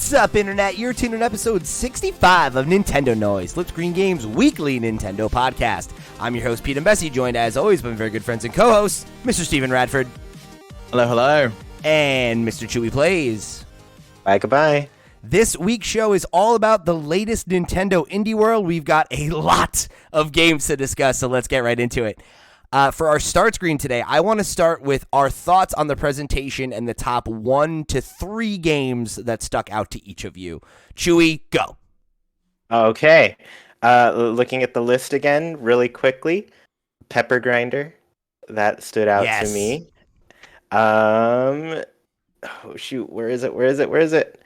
What's up, Internet? You're tuned in episode 65 of Nintendo Noise, Lip Screen Games' weekly Nintendo podcast. I'm your host, Pete and Bessie, joined as always by my very good friends and co-hosts, Mr. Steven Radford. Hello, hello. And Mr. Chuy Plays. Bye, goodbye. This week's show is all about the latest Nintendo indie world. We've got a lot of games to discuss, so let's get right into it. For our start screen today, I want to start with our thoughts on the presentation and the top 1 to 3 games that stuck out to each of you. Chuy, go. Okay. Looking at the list again really quickly. Pepper Grinder. That stood out to me. Oh, shoot. Where is it?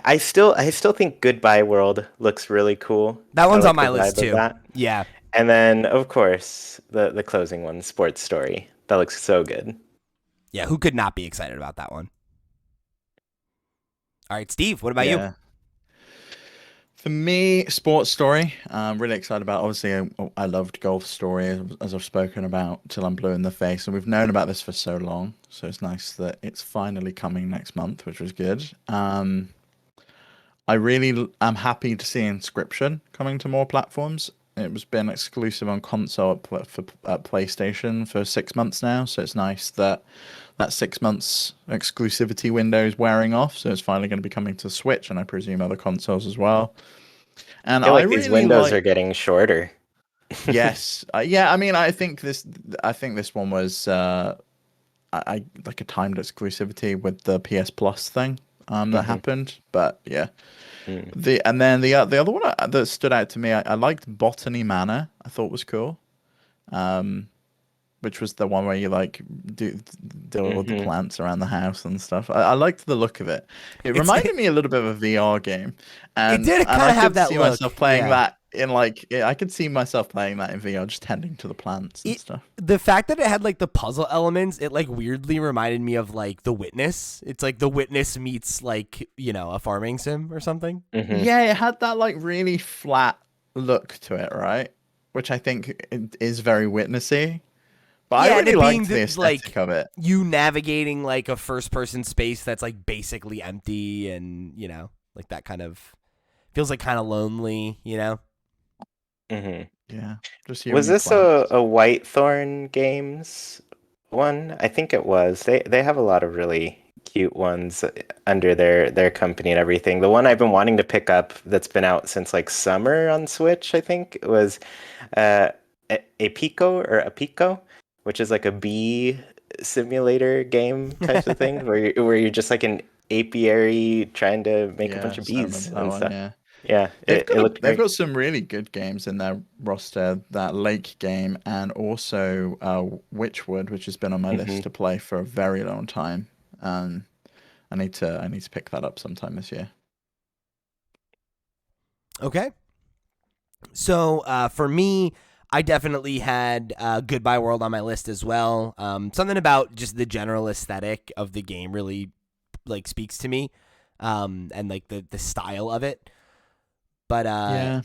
I still think Goodbye World looks really cool. That one's on my list too. Yeah. And then, of course, the closing one, Sports Story. That looks so good. Yeah, who could not be excited about that one? All right, Steve, what about you? For me, Sports Story. I'm really excited about. Obviously, I loved Golf Story, as I've spoken about, till I'm blue in the face. And we've known about this for so long. So it's nice that it's finally coming next month, which was good. I really am happy to see Inscryption coming to more platforms. It was been exclusive on console at PlayStation for 6 months now, so it's nice that 6 months exclusivity window is wearing off. So it's finally going to be coming to Switch, and I presume other consoles as well. And I feel like these windows are getting shorter. Yes, yeah. I mean, I think this one was like a timed exclusivity with the PS Plus thing that happened, but yeah. The other one that stood out to me, I liked Botany Manor. I thought was cool, which was the one where you like do all the plants around the house and stuff. I liked the look of it. It reminded me a little bit of a VR game, and it did kind of have that look. Myself playing that in I could see myself playing that in VR, just tending to the plants and stuff. The fact that it had like the puzzle elements, it like weirdly reminded me of like The Witness. It's like The Witness meets like, you know, a farming sim or something. Yeah, it had that like really flat look to it, right? Which I think is very witnessy. But yeah, I really liked the aesthetic of it. You navigating like a first person space that's like basically empty, and you know, like that kind of feels like kind of lonely, you know. Yeah. Was this a Whitethorn Games one? I think it was. They have a lot of really cute ones under their company and everything. The one I've been wanting to pick up that's been out since like summer on Switch, I think, was a Pico, which is like a bee simulator game type of thing, where you're just like an apiary trying to make a bunch of bees and stuff. Yeah, they've got some really good games in their roster. That Lake game, and also Witchwood, which has been on my list to play for a very long time. I need to pick that up sometime this year. Okay. So for me, I definitely had Goodbye World on my list as well. Something about just the general aesthetic of the game really like speaks to me, and like the style of it. But I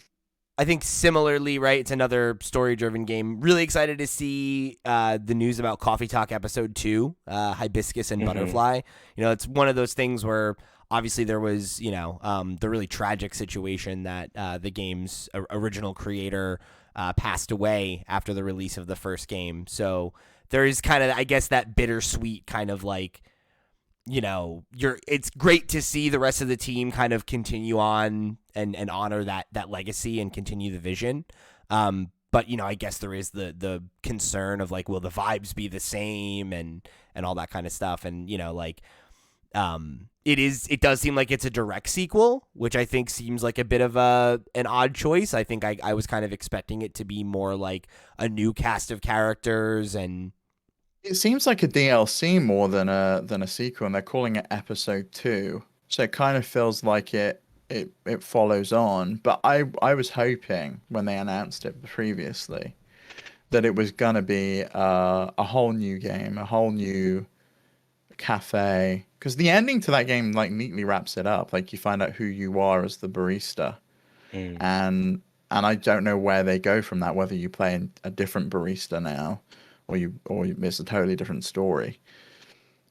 think similarly, right, it's another story-driven game. Really excited to see the news about Coffee Talk Episode 2, Hibiscus and Butterfly. You know, it's one of those things where obviously there was, you know, the really tragic situation that the game's original creator passed away after the release of the first game. So there is kind of, I guess, that bittersweet kind of like, you know, it's great to see the rest of the team kind of continue on and honor that legacy and continue the vision. But, you know, I guess there is the concern of like, will the vibes be the same and all that kind of stuff. And, you know, like, it does seem like it's a direct sequel, which I think seems like a bit of an odd choice. I think I was kind of expecting it to be more like a new cast of characters, and it seems like a DLC more than a sequel, and they're calling it Episode 2. So it kind of feels like it follows on. But I was hoping when they announced it previously that it was gonna be a whole new game, a whole new cafe, because the ending to that game like neatly wraps it up. Like you find out who you are as the barista, and I don't know where they go from that. Whether you play a different barista now, or it's a totally different story.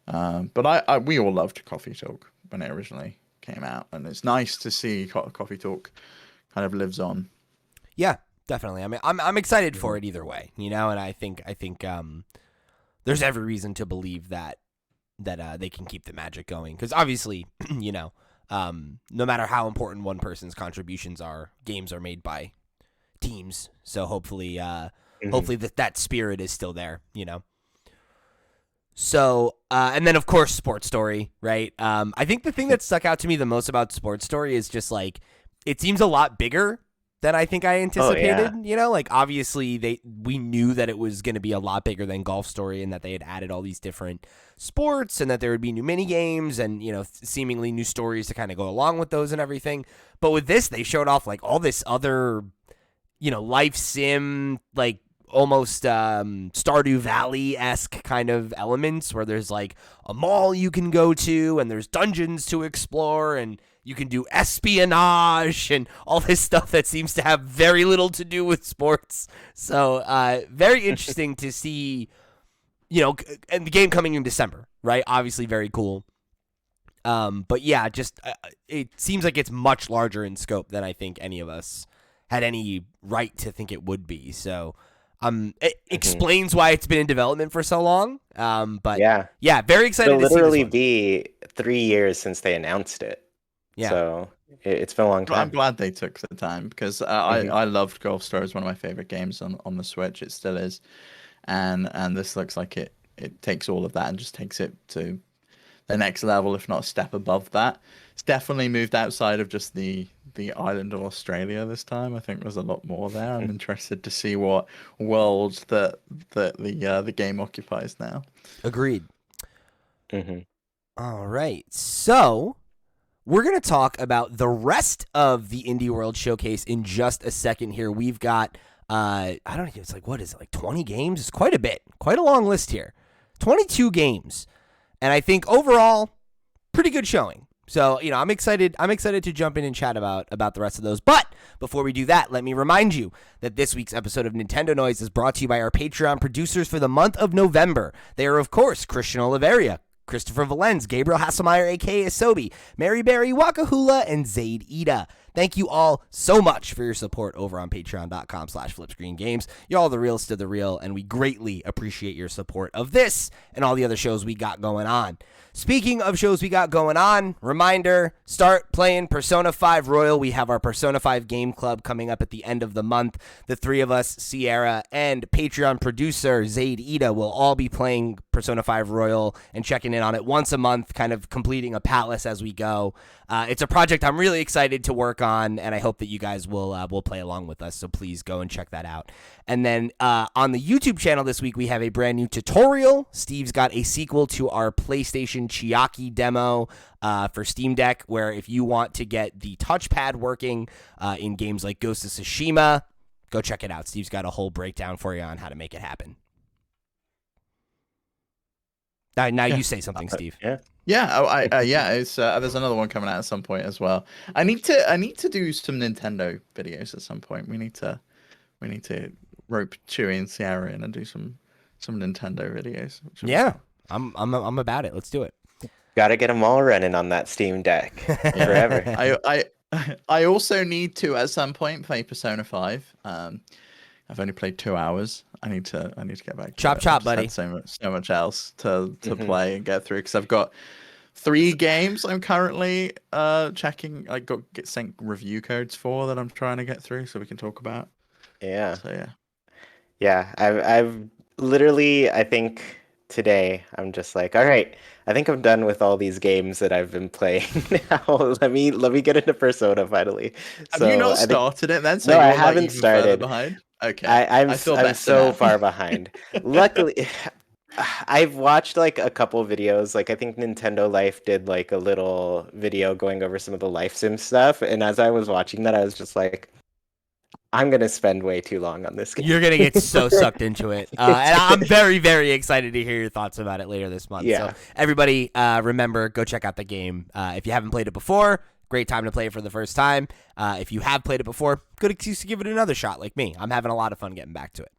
But we all loved Coffee Talk. when it originally came out, and it's nice to see Coffee Talk kind of lives on. Yeah, definitely. I mean, I'm excited for it either way, and I think there's every reason to believe that they can keep the magic going, because obviously, no matter how important one person's contributions are, games are made by teams. So hopefully that spirit is still there, So, and then of course, Sports Story, right? I think the thing that stuck out to me the most about Sports Story is just like, it seems a lot bigger than I think I anticipated. Obviously we knew that it was going to be a lot bigger than Golf Story, and that they had added all these different sports, and that there would be new mini games and, seemingly new stories to kind of go along with those and everything. But with this, they showed off like all this other, life sim, like almost Stardew Valley-esque kind of elements, where there's like a mall you can go to, and there's dungeons to explore, and you can do espionage and all this stuff that seems to have very little to do with sports. So very interesting to see, and the game coming in December, right? Obviously very cool. But yeah, just it seems like it's much larger in scope than I think any of us had any right to think it would be. So it explains why it's been in development for so long. But yeah, very excited to see this one. It'll literally be 3 years since they announced it. Yeah. So it's been a long time. I'm glad they took the time, because I loved Golf Story. It's one of my favorite games on the Switch. It still is. And this looks like it takes all of that and just takes it to the next level, if not a step above that. It's definitely moved outside of just the island of Australia this time. I think there's a lot more there. I'm interested to see what worlds the game occupies now. Agreed. All right. So we're going to talk about the rest of the Indie World Showcase in just a second here. We've got, I don't know, it's like, what is it, like 20 games? It's quite a bit. Quite a long list here. 22 games. And I think overall, pretty good showing. So, I'm excited to jump in and chat about the rest of those. But before we do that, let me remind you that this week's episode of Nintendo Noise is brought to you by our Patreon producers for the month of November. They are, of course, Christian Oliveria, Christopher Valenz, Gabriel Hasselmeyer, a.k.a. Asobi, Mary Berry Wakahula, and Zaid Ida. Thank you all so much for your support over on patreon.com/flipscreengames. You're all the realest of the real, and we greatly appreciate your support of this and all the other shows we got going on. Speaking of shows we got going on, reminder, start playing Persona 5 Royal. We have our Persona 5 Game Club coming up at the end of the month. The three of us, Sierra, and Patreon producer Zaid Ida, will all be playing Persona 5 Royal and checking in on it once a month, kind of completing a palace as we go. It's a project I'm really excited to work on, and I hope that you guys will play along with us, so please go and check that out. And then on the YouTube channel this week, we have a brand new tutorial. Steve's got a sequel to our PlayStation Chiaki demo for Steam Deck, where if you want to get the touchpad working in games like Ghost of Tsushima, go check it out. Steve's got a whole breakdown for you on how to make it happen. Now you say something, Steve. It's there's another one coming out at some point as well. I need to do some Nintendo videos at some point. We need to rope Chuy and Sierra in and do some Nintendo videos. Yeah, I'm about it. Let's do it. Got to get them all running on that Steam Deck forever. I also need to at some point play Persona 5. I've only played 2 hours. I need to get back. Chop, buddy. So much else to play and get through, because I've got 3 games I'm currently checking. I get sent review codes for that I'm trying to get through, so we can talk about. Yeah. So yeah. I've literally, I think today I'm just like, all right, I think I'm done with all these games that I've been playing now. Let me get into Persona finally. Have you not started it then? So no, I haven't started. Behind? Okay. I'm so far behind. Luckily, I've watched like a couple videos. Like I think Nintendo Life did like a little video going over some of the life sim stuff. And as I was watching that, I was just like, I'm going to spend way too long on this game. You're going to get so sucked into it. And I'm very, very excited to hear your thoughts about it later this month. Yeah. So everybody, remember, go check out the game. If you haven't played it before, great time to play it for the first time. If you have played it before, good excuse to give it another shot like me. I'm having a lot of fun getting back to it.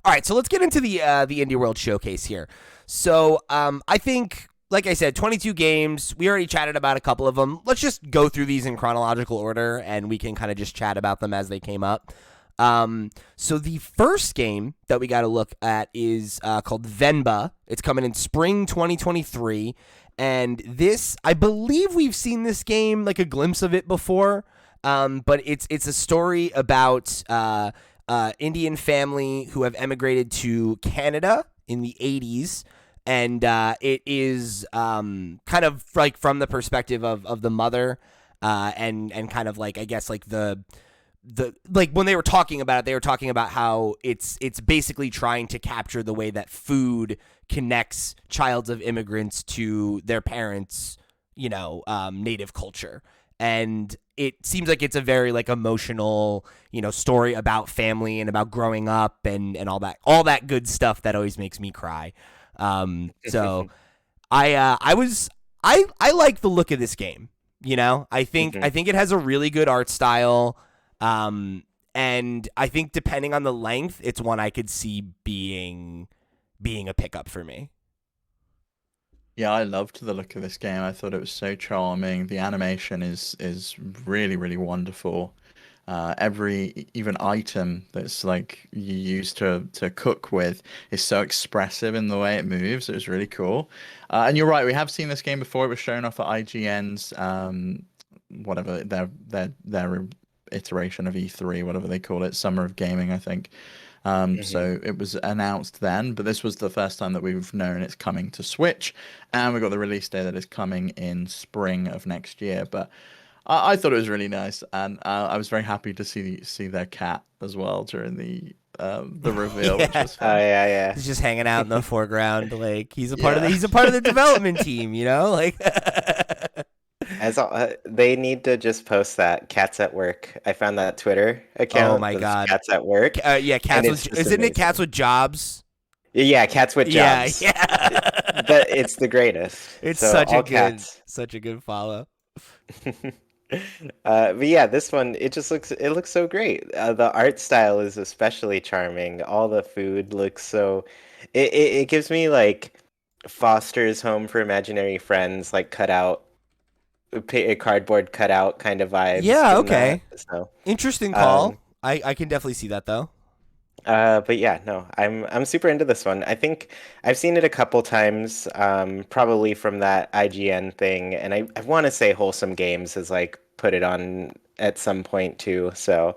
All right, so let's get into the Indie World Showcase here. So I think like I said, 22 games. We already chatted about a couple of them. Let's just go through these in chronological order, and we can kind of just chat about them as they came up. So the first game that we got to look at is called Venba. It's coming in spring 2023, and this, I believe we've seen this game, like a glimpse of it before, but it's a story about Indian family who have emigrated to Canada in the 80s. And it is kind of like from the perspective of the mother, and kind of like, I guess, like the like when they were talking about it, they were talking about how it's basically trying to capture the way that food connects childs of immigrants to their parents, native culture. And it seems like it's a very like emotional, story about family and about growing up and all that good stuff that always makes me cry. So I like the look of this game. I think it has a really good art style. And I think depending on the length, it's one I could see being a pickup for me. Yeah, I loved the look of this game. I thought it was so charming. The animation is really, really wonderful. Every even item that's like you use to cook with is so expressive in the way it moves. It was really cool. And you're right, we have seen this game before. It was shown off at IGN's whatever their iteration of E3, whatever they call it, Summer of Gaming, I think. So it was announced then, but this was the first time that we've known it's coming to Switch, and we got the release date that is coming in spring of next year. But I thought it was really nice, and I was very happy to see their cat as well during the reveal, which was fun. Yeah. He's just hanging out in the foreground, like he's a part of the development team, like. They need to just post that Cats at Work. I found that Twitter account. Oh my God, Cats at Work. Yeah, Cats with, isn't amazing. It Cats with Jobs? Yeah, Cats with Jobs. Yeah. It's the greatest. It's so such a good follow. But yeah, this one it looks so great. The art style is especially charming. All the food looks so. It gives me like Foster's Home for Imaginary Friends, like cut out. A cardboard cutout kind of vibes. Yeah, okay. So interesting call. I can definitely see that though. But yeah, no, I'm super into this one. I think I've seen it a couple times, probably from that IGN thing, and I want to say Wholesome Games has like put it on at some point too. So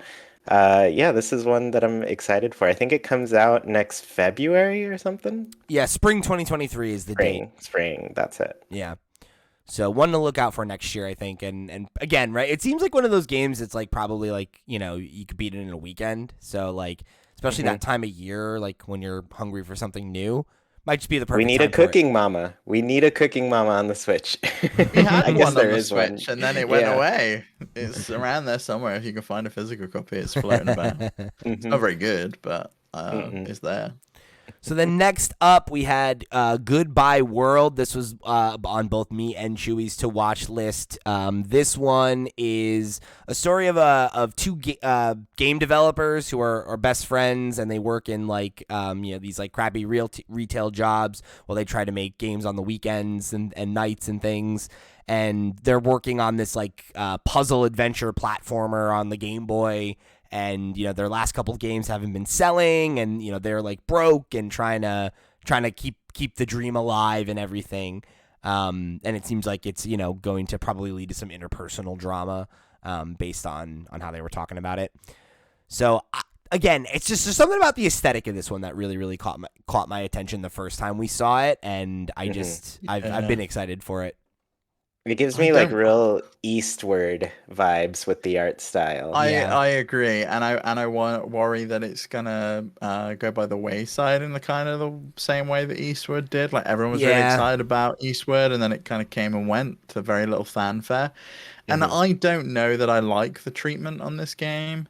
yeah, this is one that I'm excited for. I think it comes out next February or something. Yeah, spring 2023 is the date. Spring, that's it. Yeah. So one to look out for next year, I think. And again, right, it seems like one of those games that's like probably like, you could beat it in a weekend. So like, especially that time of year, like when you're hungry for something new, might just be the perfect time. We need a cooking mama. We need a cooking mama on the Switch. We had one on the Switch and then it went away. It's around there somewhere. If you can find a physical copy, it's floating about. It's not very good, but it's there. So then next up, we had Goodbye World. This was on both me and Chuy's to watch list. This one is a story of two game developers who are best friends, and they work in like these like crappy retail jobs while they try to make games on the weekends and nights and things. And they're working on this like puzzle adventure platformer on the Game Boy. And their last couple of games haven't been selling, and they're like broke and trying to keep the dream alive and everything. And it seems like it's going to probably lead to some interpersonal drama based on how they were talking about it. So again, it's just there's something about the aesthetic of this one that really caught my attention the first time we saw it, and I've been excited for it. It gives me like real Eastward vibes with the art style. I agree, and I worry that it's gonna go by the wayside in the kind of the same way that Eastward did. Like everyone was really excited about Eastward, and then it kind of came and went to very little fanfare. And I don't know that I like the treatment on this game.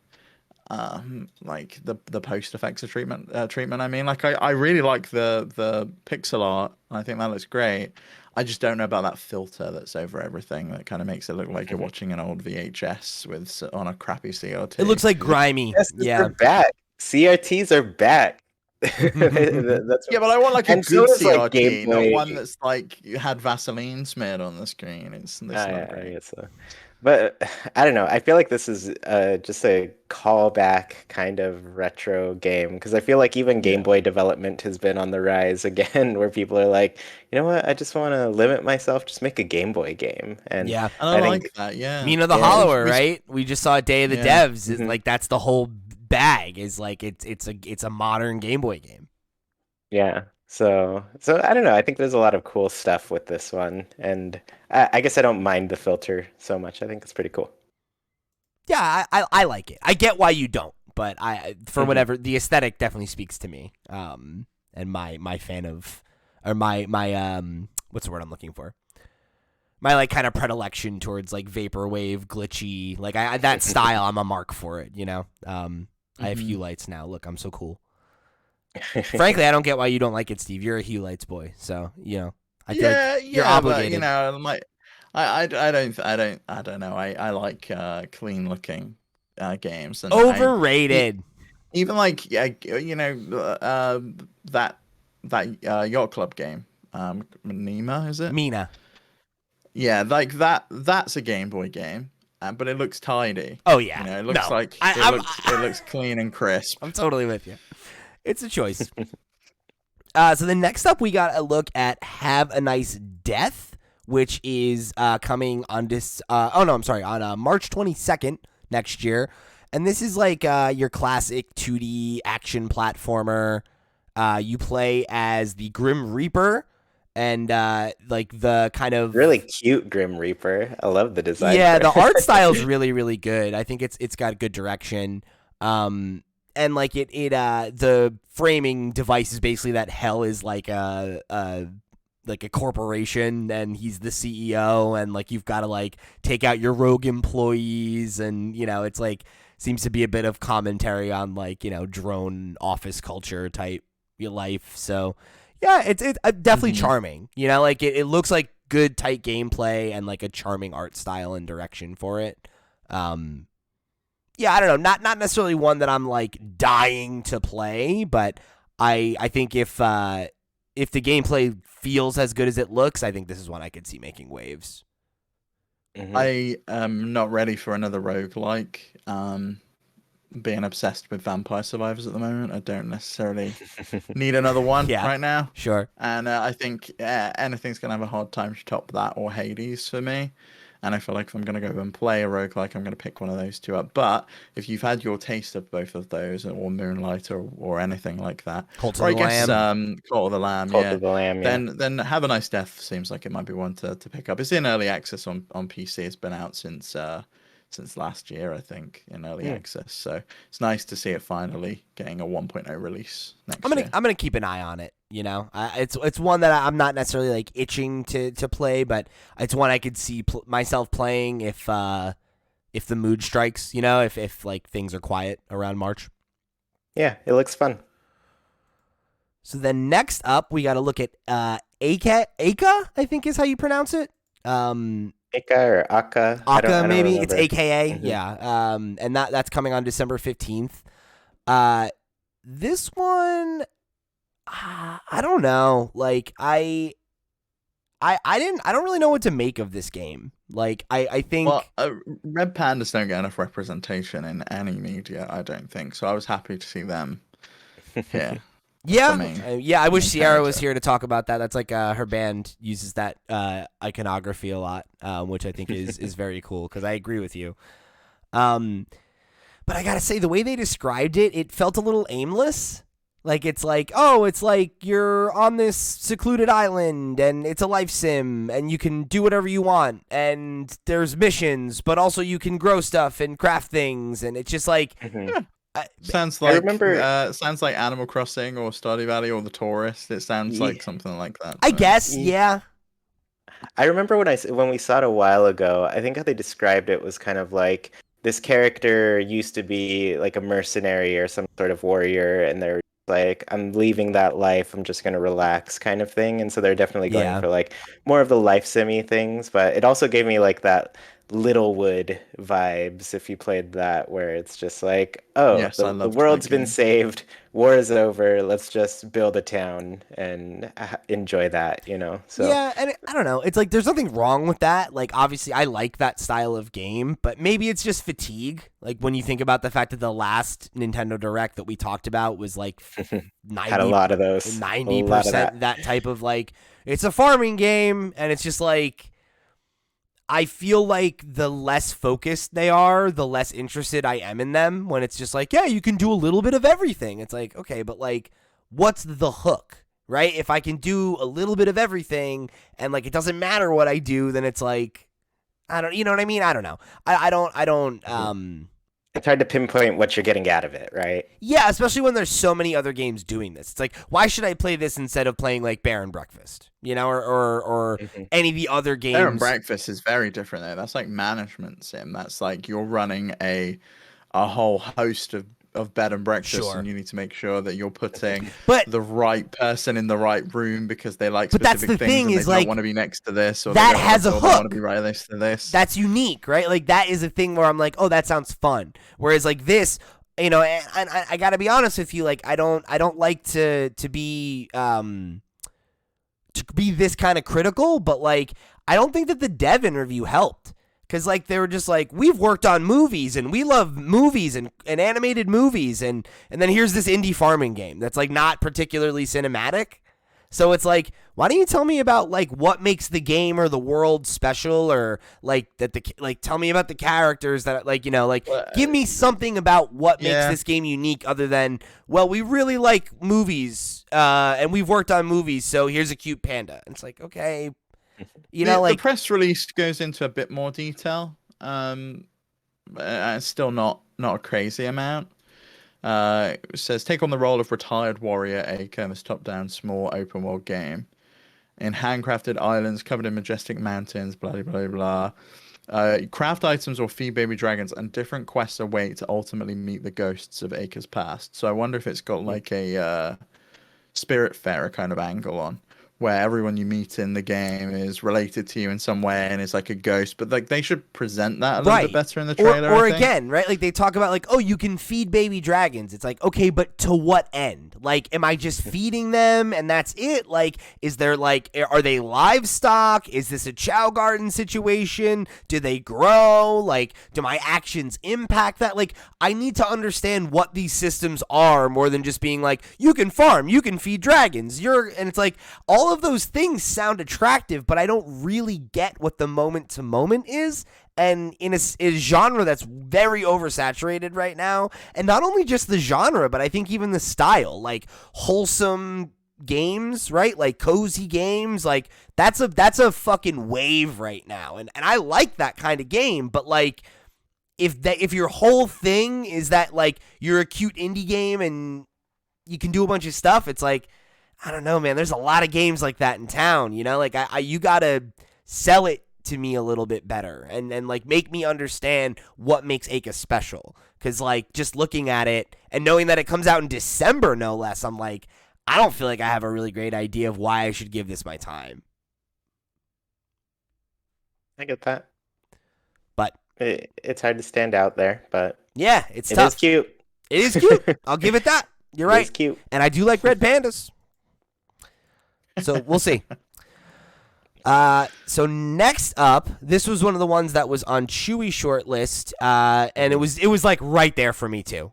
Like the post effects of treatment. I mean, like I really like the pixel art. I think that looks great. I just don't know about that filter that's over everything that kind of makes it look like you're watching an old VHS on a crappy CRT. It looks like grimy. Yes, they're back. CRTs are back. That's Yeah, but I want like a and so good is like CRT, Game not Boy. one that's like you had Vaseline smeared on the screen. It's not Yeah, I great. guess so. But I don't know. I feel like this is just a callback kind of retro game because I feel like even Game Yeah. Boy development has been on the rise again, where people are like, you know what? I just want to limit myself, just make a Game Boy game. And Yeah. And I I like think, that, yeah. Mina the yeah, Hollower, right? We just saw Day of the Yeah. Devs. Is mhm, like that's the whole bag. Is like it's a modern Game Boy game. yeah. So I don't know. I think there's a lot of cool stuff with this one, and I guess I don't mind the filter so much. I think it's pretty cool. Yeah, I like it. I get why you don't, but for Mhm. whatever the aesthetic definitely speaks to me. And my fan of or my what's the word I'm looking for? My like kind of predilection towards like vaporwave, glitchy, like I that style. I'm a mark for it. You know. I have Hue Mhm. lights now. Look, I'm so cool. Frankly, I don't get why you don't like it, Steve. You're a Hue lights boy, so you know. I feel like Yeah, you're yeah, but obligated. I don't know. I like clean looking games, and Overrated. even like that yacht club game, Nima, is it? Mina. Yeah, like that's a Game Boy game, but it looks tidy. Oh You yeah. know, it looks No. like it looks clean and crisp. I'm totally with you. It's a choice. So the next up, we got a look at "Have a Nice Death," which is coming on this. Oh no, I'm sorry, on March 22nd next year, and this is like your classic 2D action platformer. You play as the Grim Reaper, and like the kind of Really cute Grim Reaper. I love the design yeah, for the art it. style is really really good. I think it's got good direction. And like the framing device is basically that hell is like a corporation and he's the CEO and like you've got to like take out your rogue employees and you know it's like seems to be a bit of commentary on like you know drone office culture type life. So yeah, it's definitely Mhm. charming. You know, like it looks like good tight gameplay and like a charming art style and direction for it. Um, yeah, I don't know, not necessarily one that I'm like dying to play, but I think if the gameplay feels as good as it looks, I think this is one I could see making waves. Mhm. I am not ready for another roguelike. Being obsessed with Vampire Survivors at the moment, I don't necessarily need another one Yeah, right now. sure. And I think anything's gonna have a hard time to top that or Hades for me. And I feel like if I'm gonna go and play a roguelike, I'm gonna pick one of those two up. But if you've had your taste of both of those, or Moonlight, or anything like that, Cult of or I the guess Lamb. Cult of the Lamb, Cult yeah, of the Lamb, yeah. then Have a Nice Death seems like it might be one to pick up. It's in early access on PC. It's been out since last year, I think, in early Hmm. access. So it's nice to see it finally getting a 1.0 release I'm next gonna year. I'm gonna keep an eye on it. You know, it's one that I'm not necessarily like itching to play, but it's one I could see myself playing if the mood strikes. You know, if like things are quiet around March. Yeah, it looks fun. So then next up, we got to look at Aka, I think is how you pronounce it. Ika or Aka. Aka I don't maybe it's remember. AKA, Mhm. yeah. And that's coming on December 15th. This one, I don't know. Like I don't really know what to make of this game. Like I Well, think Red Pandas don't get enough representation in any media, I don't think. So I was happy to see them here as the yeah, main yeah. I wish main Sierra was character. here to talk about that. That's like her band uses that iconography a lot, which I think is very cool because I agree with you. Um, but I gotta say, the way they described it, it felt a little aimless. Like it's like, oh, it's like you're on this secluded island and it's a life sim and you can do whatever you want and there's missions, but also you can grow stuff and craft things and it's just like, Mhm. Yeah, I, I remember. sounds like Animal Crossing or Stardew Valley or The Tourist. It sounds Ye- like something like that I to me. guess, yeah, I remember when we saw it a while ago. I think how they described it was kind of like this character used to be like a mercenary or some sort of warrior, and they're like, "I'm leaving that life. I'm just gonna relax," kind of thing. And so they're definitely going yeah, for like more of the life simmy things. But it also gave me like Littlewood vibes if you played that, where it's just like, oh, Yes, I the loved world's that been game. saved, war is over, let's just build a town and enjoy that, you know? So Yeah, and I don't know. It's like there's nothing wrong with that. Like, obviously, I like that style of game, but maybe it's just fatigue. Like, when you think about the fact that the last Nintendo Direct that we talked about was like had a lot of those. 90% that type of like, it's a farming game, and it's just like, I feel like the less focused they are, the less interested I am in them when it's just like, yeah, you can do a little bit of everything. It's like, okay, but like, what's the hook, right? If I can do a little bit of everything and like it doesn't matter what I do, then it's like, you know what I mean? I don't know. I don't. It's hard to pinpoint what you're getting out of it, right? Yeah, especially when there's so many other games doing this. It's like, why should I play this instead of playing like Bear and Breakfast, you know, or any of the other games? Bear and Breakfast is very different though. That's like management sim. That's like you're running a whole host of bed and breakfast, Sure. and you need to make sure that you're putting But- the right person in the right room because they like But that's specific the things thing and is, they like, don't want to be next to this, or that they don't has a or they want hook. to be right next to this. That's unique, right? Like that is a thing where I'm like, oh, that sounds fun. Whereas like this, you know, and I gotta be honest with you, like I don't like to be this kind of critical, but like I don't think that the dev interview helped. Because, like, they were just like, we've worked on movies, and we love movies and animated movies, and then here's this indie farming game that's, like, not particularly cinematic. So it's like, why don't you tell me about, like, what makes the game or the world special, or, like, tell me about the characters that, like, you know, like, give me something about what makes this game unique other than, well, we really like movies, and we've worked on movies, so here's a cute panda. It's like, okay. You know, like the press release goes into a bit more detail. It's still not a crazy amount. It says take on the role of retired warrior Aika in this top-down small open world game in handcrafted islands covered in majestic mountains. Blah blah blah blah. Craft items or feed baby dragons, and different quests await to ultimately meet the ghosts of Aika's past. So I wonder if it's got like a Spiritfarer kind of angle on, where everyone you meet in the game is related to you in some way and is like a ghost, but like they should present that a little bit better in the trailer. Or again, right? Like they talk about like, oh, you can feed baby dragons. It's like, okay, but to what end? Like, am I just feeding them and that's it? Like, is there like, are they livestock? Is this a Chow Garden situation? Do they grow? Like, do my actions impact that? Like, I need to understand what these systems are more than just being like, you can farm, you can feed dragons. And it's like, all of those things sound attractive, but I don't really get what the moment to moment is. And in a genre that's very oversaturated right now, and not only just the genre, but I think even the style, like wholesome games, right? Like cozy games, like that's a fucking wave right now. And I like that kind of game, but like if your whole thing is that like you're a cute indie game and you can do a bunch of stuff, it's like, I don't know, man. There's a lot of games like that in town, you know? Like, you gotta sell it to me a little bit better and like, make me understand what makes Aika special. Because, like, just looking at it and knowing that it comes out in December, no less, I'm like, I don't feel like I have a really great idea of why I should give this my time. I get that. But it's hard to stand out there, but yeah, it's tough. It is cute. It is cute. I'll give it that. You're right. It's cute. And I do like red pandas. So we'll see. So next up, this was one of the ones that was on Chuy shortlist, and it was like right there for me too.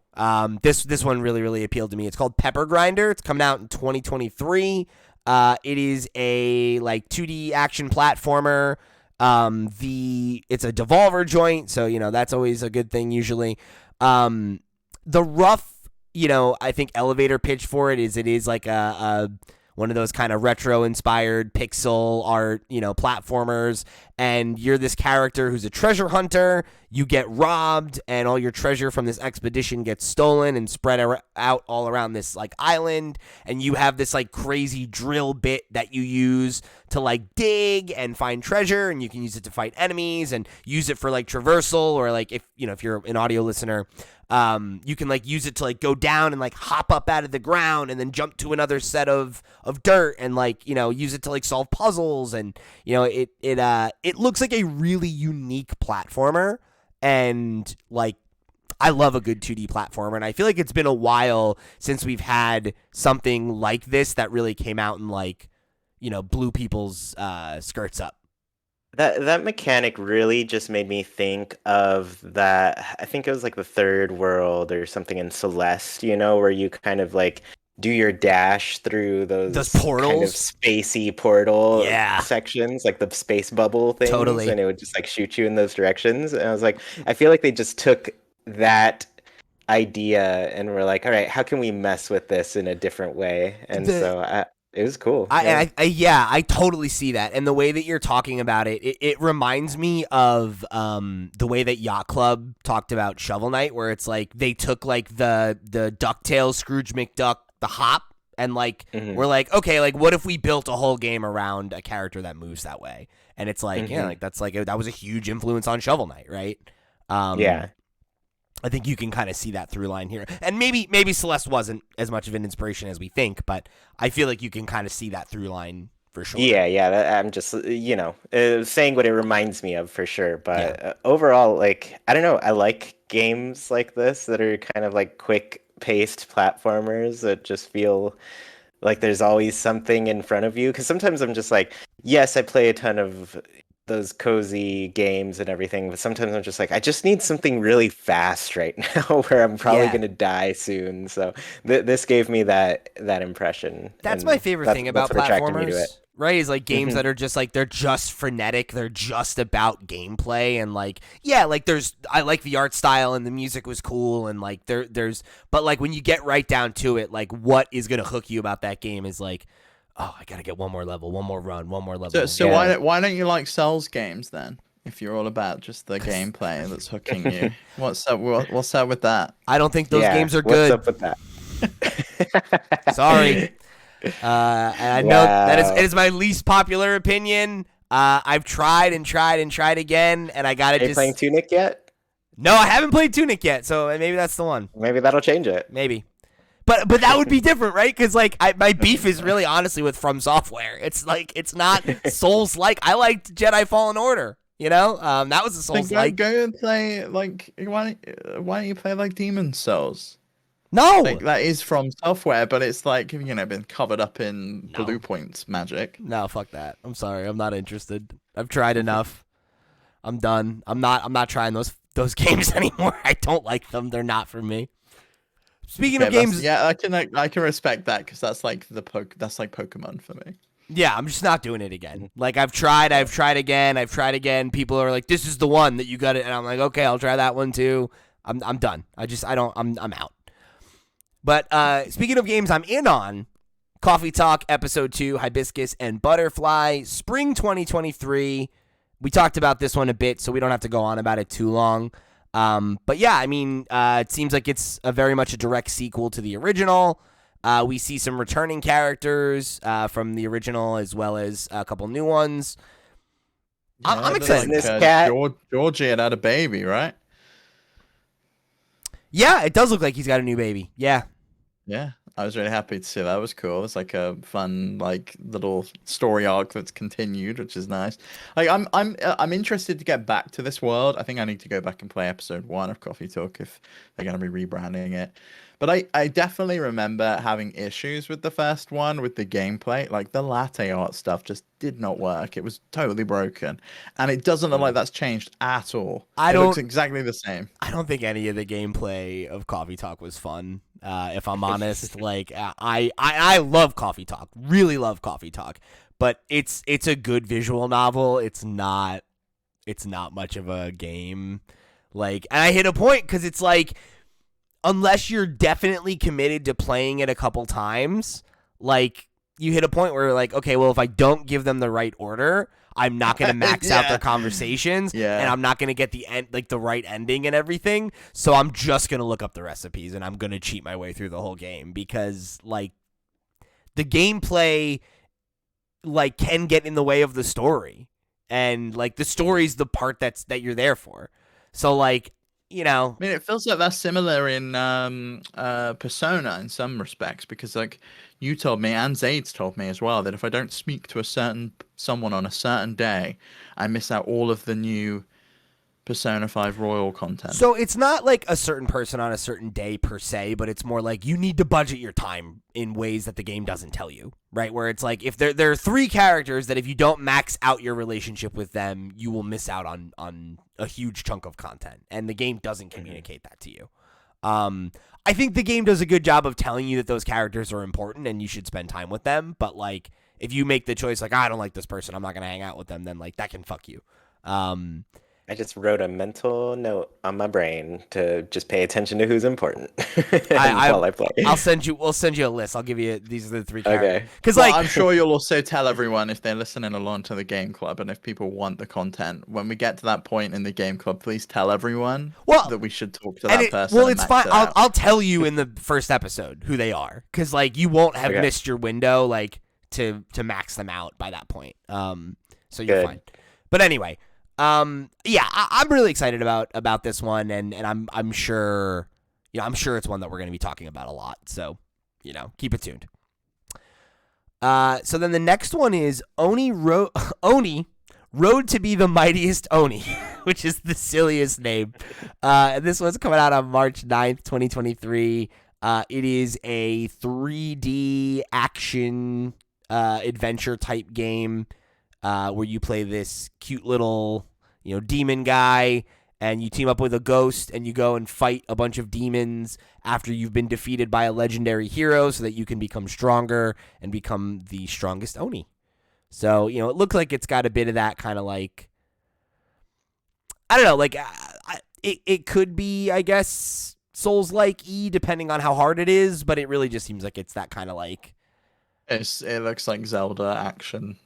This one really appealed to me. It's called Pepper Grinder. It's coming out in 2023. It is a like 2D action platformer. It's a Devolver joint, so you know that's always a good thing usually. The rough, you know, I think elevator pitch for it is like a one of those kind of retro-inspired pixel art, you know, platformers, and you're this character who's a treasure hunter. you get robbed and all your treasure from this expedition gets stolen and spread out all around this like island, and you have this like crazy drill bit that you use to like dig and find treasure, and you can use it to fight enemies and use it for like traversal, or like if you're an audio listener, you can like use it to like go down and like hop up out of the ground and then jump to another set of dirt and like use it to like solve puzzles, and it looks like a really unique platformer. And like, I love a good 2D platformer, and I feel like it's been a while since we've had something like this that really came out and like, blew people's skirts up. That mechanic really just made me think of that. I think it was like the third world or something in Celeste, where you kind of like do your dash through those portals, kind of spacey portal Yeah. sections, like the space bubble things, Totally. and it would just like shoot you in those directions. And I was like, I feel like they just took that idea and were like, all right, how can we mess with this in a different way? And it was cool. I totally see that. And the way that you're talking about it reminds me of the way that Yacht Club talked about Shovel Knight, where it's like they took like the DuckTales, Scrooge McDuck, the hop, and like we're like, okay, like what if we built a whole game around a character that moves that way? And it's like, yeah, like that's like that was a huge influence on Shovel Knight, right? Yeah. I think you can kind of see that through line here. And maybe Celeste wasn't as much of an inspiration as we think, but I feel like you can kind of see that through line for sure. Yeah. I'm just, saying what it reminds me of for sure. But overall, like, I don't know. I like games like this that are kind of like quick-paced platformers that just feel like there's always something in front of you. Because sometimes I'm just like, yes, I play a ton of those cozy games and everything, but sometimes I'm just like, I just need something really fast right now where I'm probably going to die soon. So this gave me that impression. That's my favorite thing about platformers, right? Is like games that are just like, they're just frenetic. They're just about gameplay. And like, yeah, like I like the art style and the music was cool. And like but like when you get right down to it, like what is going to hook you about that game is like, oh, I gotta get one more level, one more run, one more level. So why don't you like Souls games then? If you're all about just the gameplay that's hooking you, what's up with that? I don't think those games are good. What's up with that? Sorry, and I know it is my least popular opinion. I've tried and tried and tried again, and I gotta Are you playing Tunic yet? No, I haven't played Tunic yet, so maybe that's the one. Maybe that'll change it. Maybe. But that would be different, right? Because like my beef is really honestly with From Software. It's like it's not Souls like. I liked Jedi Fallen Order. That was a Souls like. Go and play like why don't you play like Demon's Souls? No, like, that is From Software, but it's like been covered up in Blue Point's magic. No, fuck that. I'm sorry, I'm not interested. I've tried enough. I'm done. I'm not trying those games anymore. I don't like them. They're not for me. Speaking of games, I can respect that because that's like that's like Pokemon for me. Yeah, I'm just not doing it again. Like I've tried again. People are like, "This is the one that you got it," and I'm like, "Okay, I'll try that one too." I'm done. I'm out. But speaking of games, I'm in on Coffee Talk Episode 2, Hibiscus and Butterfly, Spring 2023. We talked about this one a bit, so we don't have to go on about it too long. But yeah, I mean, it seems like it's very much a direct sequel to the original. We see some returning characters from the original as well as a couple new ones. Yeah, I'm excited. Georgie had a baby, right? Yeah, it does look like he's got a new baby. Yeah. Yeah, I was really happy to see that. It was cool. It's like a fun, like little story arc that's continued, which is nice. Like, I'm interested to get back to this world. I think I need to go back and play episode 1 of Coffee Talk if they're gonna be rebranding it. But I definitely remember having issues with the first one with the gameplay. Like the latte art stuff just did not work. It was totally broken, and it doesn't look like that's changed at all. It looks exactly the same. I don't think any of the gameplay of Coffee Talk was fun. If I'm honest, like I love Coffee Talk, really love Coffee Talk, but it's a good visual novel. It's not much of a game. Like, and I hit a point because it's like, unless you're definitely committed to playing it a couple times, like you hit a point where you're like, okay, well, if I don't give them the right order, I'm not going to max out their conversations, Yeah. and I'm not going to get the end, like the right ending and everything. So I'm just going to look up the recipes, and I'm going to cheat my way through the whole game because like the gameplay like can get in the way of the story, and like the story's the part that you're there for. So like, you know, I mean, it feels like that's similar in Persona in some respects, because like you told me and Zaid's told me as well that if I don't speak to someone on a certain day, I miss out all of the new Persona 5 Royal content. so it's not like a certain person on a certain day per se, but it's more like you need to budget your time in ways that the game doesn't tell you, right? Where it's like if there are 3 characters that if you don't max out your relationship with them, you will miss out on a huge chunk of content, and the game doesn't communicate that to you. I think the game does a good job of telling you that those characters are important and you should spend time with them, but like if you make the choice like I don't like this person, I'm not going to hang out with them, then like that can fuck you. I just wrote a mental note on my brain to just pay attention to who's important while I play. We'll send you a list. I'll give you these are the 3 characters. Okay. Because Well, like I'm sure you'll also tell everyone if they're listening along to the game club, and if people want the content, when we get to that point in the game club, please tell everyone that we should talk to that person. Well, it's fine. I'll tell you in the first episode who they are, because like you won't have missed your window like to max them out by that point. So you're fine. But anyway. Yeah, I'm really excited about this one, and I'm sure, I'm sure it's one that we're going to be talking about a lot. So, keep it tuned. So then the next one is Oni Road to be the Mightiest Oni, which is the silliest name. And this one's coming out on March 9th, 2023. It is a 3D action adventure type game. Where you play this cute little, demon guy, and you team up with a ghost, and you go and fight a bunch of demons after you've been defeated by a legendary hero, so that you can become stronger and become the strongest Oni. So, it looks like it's got a bit of that kind of like, I don't know, like it could be, I guess, Souls-like-y, depending on how hard it is, but it really just seems like it's that kind of like. It looks like Zelda action.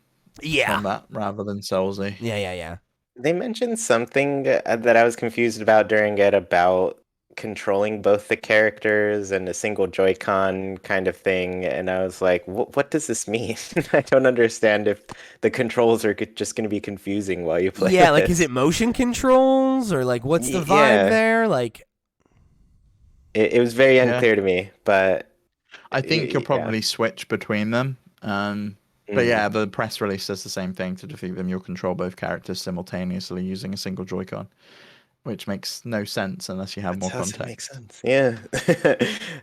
Yeah. Combat rather than Soulsy. Yeah. They mentioned something that I was confused about during it about controlling both the characters and a single Joy-Con kind of thing, and I was like, what does this mean? I don't understand if the controls are just going to be confusing while you play. Yeah, like is it motion controls or like what's the vibe there? Like it was very unclear to me, but I think you'll probably switch between them. But yeah, the press release says the same thing. To defeat them, you'll control both characters simultaneously using a single Joy-Con, which makes no sense unless you have more context. Makes sense. Yeah.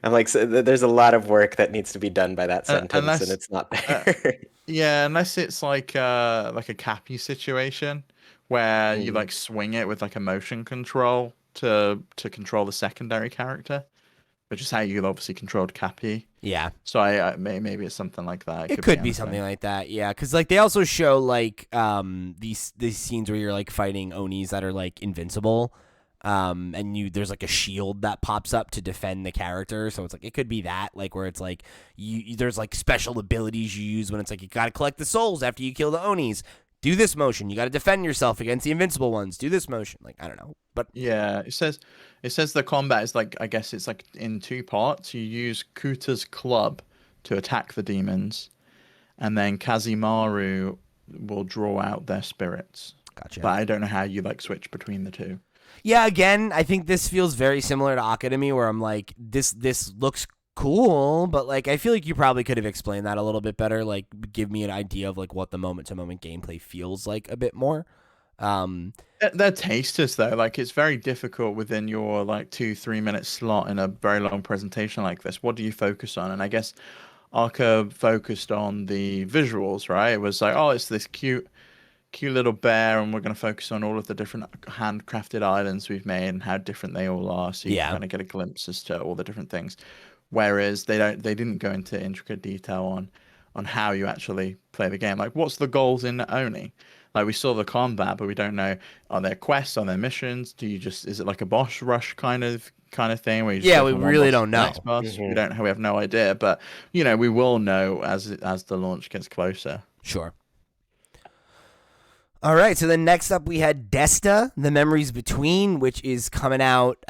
I'm like, so there's a lot of work that needs to be done by that sentence, and it's not there. Yeah, unless it's like a Cappy situation where you like swing it with like a motion control to control the secondary character, which is how you obviously controlled Cappy. Yeah. So I maybe it's something like that. It could be something like that. Yeah, because like they also show like these scenes where you're like fighting Onis that are like invincible, and there's like a shield that pops up to defend the character. So it's like it could be that like where it's like there's like special abilities you use when it's like you got to collect the souls after you kill the Onis. Do this motion. You got to defend yourself against the invincible ones. Do this motion. Like I don't know, but yeah, it says the combat is like, I guess it's like in 2 parts. You use Kuta's club to attack the demons, and then Kazimaru will draw out their spirits. Gotcha. But I don't know how you like switch between the 2. Yeah, again, I think this feels very similar to Academy, where I'm like, this looks cool, but like I feel like you probably could have explained that a little bit better. Like, give me an idea of like what the moment-to-moment gameplay feels like a bit more. They're tasters though. Like it's very difficult within your like 2-3 minute slot in a very long presentation like this. What do you focus on? And I guess Arca focused on the visuals, right? It was like, oh, it's this cute little bear, and we're going to focus on all of the different handcrafted islands we've made and how different they all are, so you can kind of get a glimpse as to all the different things. Whereas they didn't go into intricate detail on how you actually play the game. Like, what's the goals in Oni? Like, we saw the combat, but we don't know, are there quests, are there missions? Is it like a boss rush kind of thing where you just we really don't know. We have no idea, but we will know as the launch gets closer. Sure. All right, so then next up we had Desta, The Memories Between, which is coming out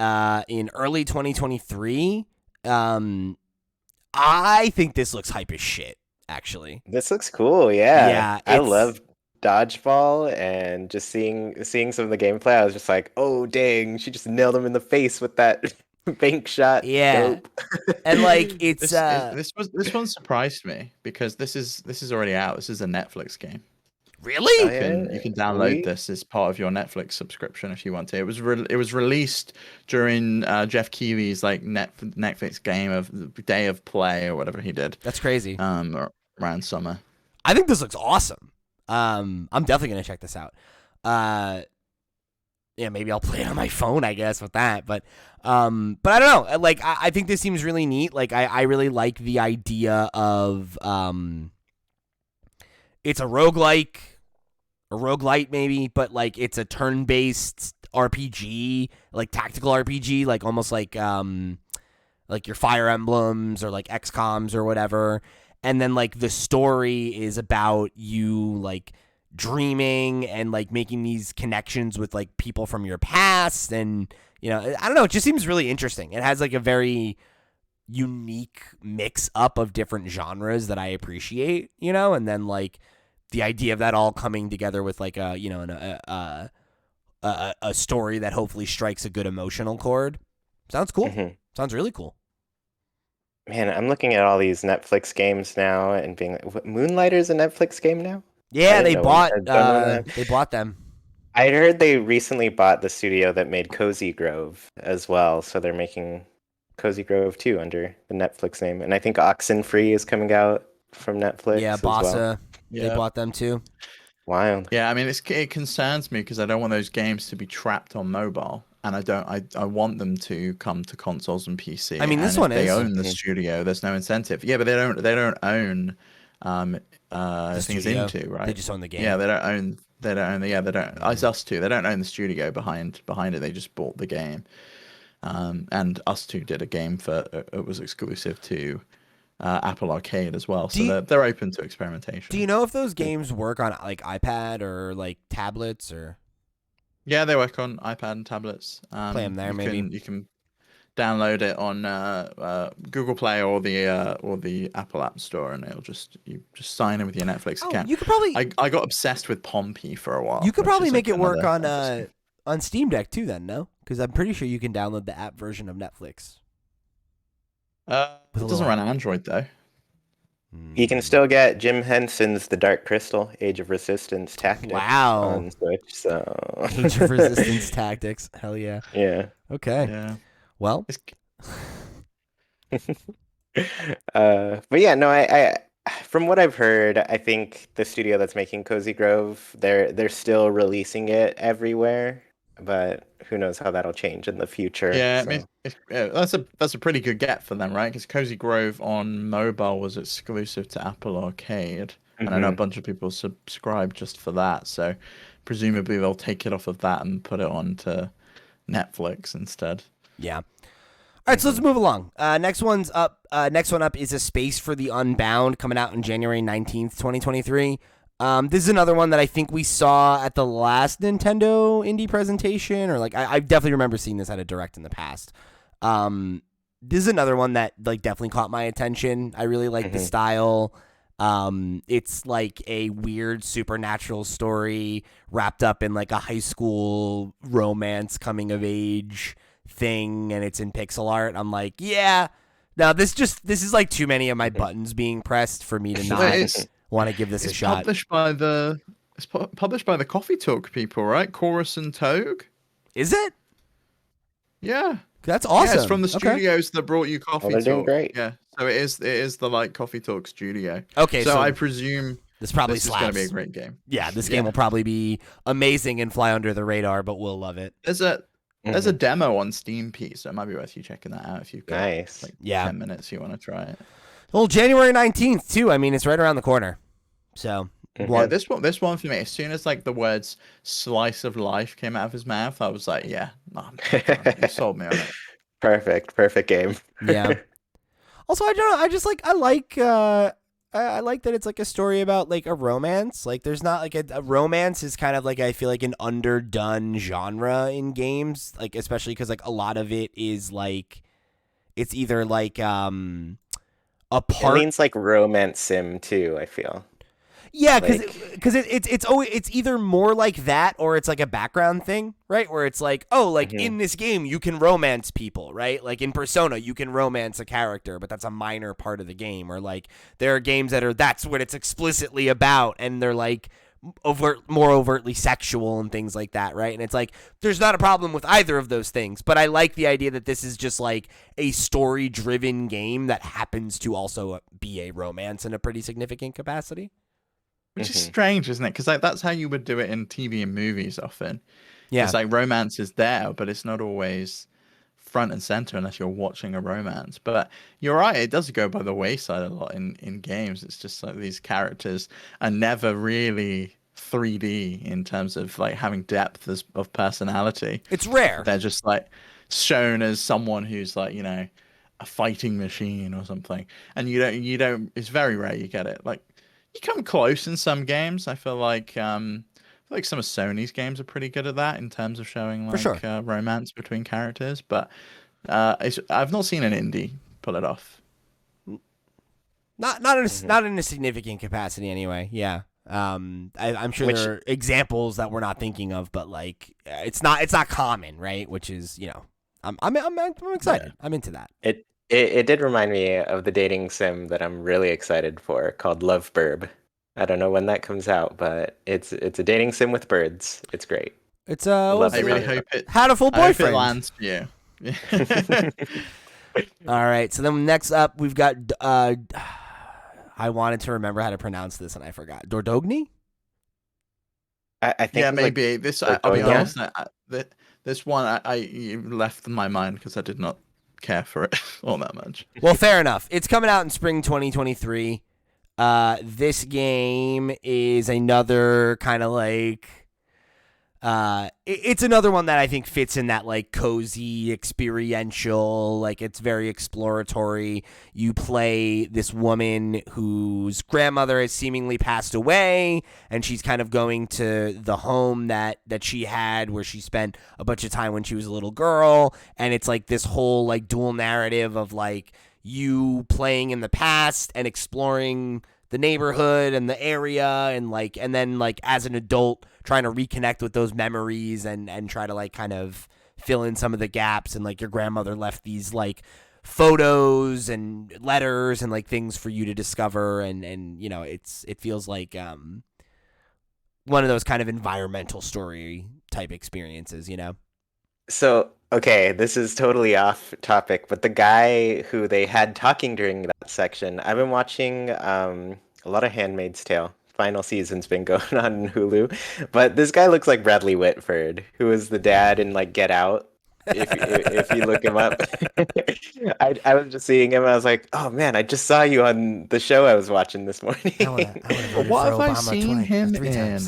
in early 2023. I think this looks hype as shit, actually. This looks cool, yeah. Yeah, I it's- love dodgeball, and just seeing some of the gameplay, I was just like, oh dang, she just nailed him in the face with that bank shot. Yeah. Dope. And like it's This one surprised me because this is already out. This is a Netflix game. really? Oh, yeah. You can download Sweet. this as part of your Netflix subscription if you want to. It was released during Jeff Keighley's like Netflix game of the day of play or whatever he did. That's crazy. Around summer. I think this looks awesome. I'm definitely gonna check this out. Yeah, maybe I'll play it on my phone, I guess, with that. But I don't know. Like, I think this seems really neat. Like, I really like the idea of it's a roguelike, a roguelite maybe, but like it's a turn-based RPG, like tactical RPG, like almost like your Fire Emblems or like XComs or whatever. And then like the story is about you like dreaming and like making these connections with like people from your past, and I don't know, it just seems really interesting. It has like a very unique mix up of different genres that I appreciate, and then like the idea of that all coming together with like a story that hopefully strikes a good emotional chord. Sounds cool. Mm-hmm. Sounds really cool. Man, I'm looking at all these Netflix games now and being like, what, Moonlighter's a Netflix game now? Yeah, I they didn't know bought we had done that. they bought them. I heard they recently bought the studio that made Cozy Grove as well, so they're making Cozy Grove 2 under the Netflix name. And I think Oxenfree is coming out from Netflix Yeah, as Bossa, well. they bought them too. Wild. Yeah, I mean, it concerns me because I don't want those games to be trapped on mobile, and I want them to come to consoles and PC. I mean, this and one if they is. own the studio. There's no incentive. Yeah, but they don't own things studio. into, right? They just own the game. Yeah, they don't own. Yeah, they don't. It's Us Two. They don't own the studio behind it. They just bought the game. And Us Two did a game for it was exclusive to Apple Arcade as well. So they're open to experimentation. Do you know if those games work on like iPad or like tablets or? Yeah, they work on iPad and tablets. Play them there, maybe. You can download it on Google Play or the Apple App Store, and you just sign in with your Netflix account. You could probably. I got obsessed with Pompey for a while. You could which probably is make like it work another- on Steam Deck too. Then no, because I'm pretty sure you can download the app version of Netflix. It doesn't run Android though. You can still get Jim Henson's The Dark Crystal, Age of Resistance Tactics on Switch. So Age of Resistance Tactics. Hell yeah. Yeah. Okay. Yeah. Well. But yeah, no, I from what I've heard, I think the studio that's making Cozy Grove, they're still releasing it everywhere, but who knows how that'll change in the future. Yeah, so. I mean, that's a pretty good get for them, right? Because Cozy Grove on mobile was exclusive to Apple Arcade, and I know a bunch of people subscribe just for that. So presumably they'll take it off of that and put it onto Netflix instead. Yeah. All right, so let's move along. Next one up is A Space for the Unbound, coming out on January 19th, 2023. This is another one that I think we saw at the last Nintendo indie presentation, or like I definitely remember seeing this at a direct in the past. This is another one that like definitely caught my attention. I really like the style. It's like a weird supernatural story wrapped up in like a high school romance coming of age thing, and it's in pixel art. I'm like, yeah. Now this is like too many of my buttons being pressed for me to not want to give this a shot. It's published by the Coffee Talk people, right? Chorus and Togue. Is it? Yeah. That's awesome. Yeah, it's from the studios that brought you Coffee they're Talk. doing great. Yeah. So it is the like Coffee Talk studio. Okay, So I presume this probably this slaps. is going to be a great game. Yeah, this game will probably be amazing and fly under the radar, but we'll love it. There's a demo on Steam piece, so it might be worth you checking that out if you've got Nice. 10 minutes you want to try it. Well, January 19th too. I mean, it's right around the corner. So, Yeah, this one for me. As soon as like the words "slice of life" came out of his mouth, I was like, "Yeah, you sold me on it." Perfect game. yeah. Also, I don't know. I I like that it's like a story about like a romance. Like there's not like a romance is kind of like I feel like an underdone genre in games, like especially because like a lot of it is like it's either like a It part. leans like romance sim too, I feel. Yeah, Like, because it's always it's either more like that or it's like a background thing, right? Where it's like, oh, like in this game you can romance people, right? Like in Persona you can romance a character, but that's a minor part of the game. Or like there are games that's what it's explicitly about, and they're like more overtly sexual and things like that, right? And it's like there's not a problem with either of those things, but I like the idea that this is just like a story-driven game that happens to also be a romance in a pretty significant capacity. Which is strange, isn't it? Because like that's how you would do it in TV and movies often. Yeah. It's like romance is there, but it's not always front and center unless you're watching a romance. But you're right, it does go by the wayside a lot in games. It's just like these characters are never really 3D in terms of like having depth of personality. It's rare. They're just like shown as someone who's like, a fighting machine or something. And you don't it's very rare you get it. Like you come close in some games. I feel like some of Sony's games are pretty good at that in terms of showing like For sure. Romance between characters. But I've not seen an indie pull it off. Not in a significant capacity anyway. Yeah. I'm sure there are examples that we're not thinking of, but like it's not common, right? Which is I'm excited. Yeah. I'm into that. It did remind me of the dating sim that I'm really excited for called Love Burb. I don't know when that comes out, but it's a dating sim with birds. It's great. It's I really hope it had a full I hope it boyfriend. lands for you. All right. So then next up we've got I wanted to remember how to pronounce this and I forgot. Dordogne? I think Yeah, like, maybe this. Dordogne? I'll be honest. This one I left my mind because I did not care for it all that much. Well, fair enough. It's coming out in spring 2023. This game is another kind of like it's another one that I think fits in that like cozy experiential, like it's very exploratory. You play this woman whose grandmother has seemingly passed away, and she's kind of going to the home that she had where she spent a bunch of time when she was a little girl, and it's like this whole like dual narrative of like you playing in the past and exploring the neighborhood and the area and then like as an adult trying to reconnect with those memories and try to like kind of fill in some of the gaps, and like your grandmother left these like photos and letters and like things for you to discover, and it feels like one of those kind of environmental story type experiences. So, okay, this is totally off topic, but the guy who they had talking during that section, I've been watching a lot of Handmaid's Tale. Final season's been going on in Hulu, but this guy looks like Bradley Whitford, who was the dad in like Get Out. If you look him up, I was just seeing him. I was like, oh man, I just saw you on the show I was watching this morning. What have I seen him in?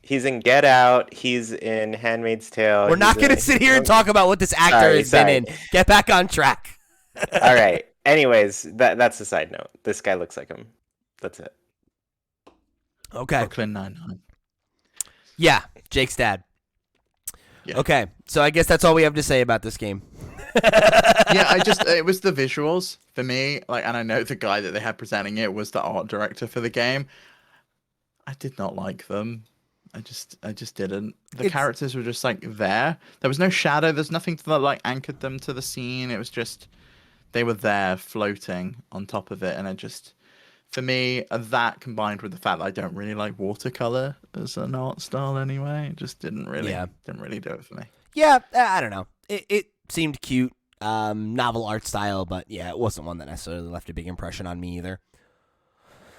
He's in Get Out. He's in Handmaid's Tale. We're not going to sit here and talk about what this actor has been in. Get back on track. All right. Anyways, that's a side note. This guy looks like him. That's it. Okay. Brooklyn Nine-Nine. Yeah, Jake's dad. Yeah. Okay, so I guess that's all we have to say about this game. Yeah, it was the visuals for me. Like, and I know the guy that they had presenting it was the art director for the game. I did not like them. I just didn't. The characters were just like there. There was no shadow. There's nothing that like anchored them to the scene. It was just they were there floating on top of it, and it just, for me, that combined with the fact that I don't really like watercolor as an art style anyway, it just didn't really do it for me. Yeah, I don't know. It seemed cute, novel art style, but yeah, it wasn't one that necessarily left a big impression on me either.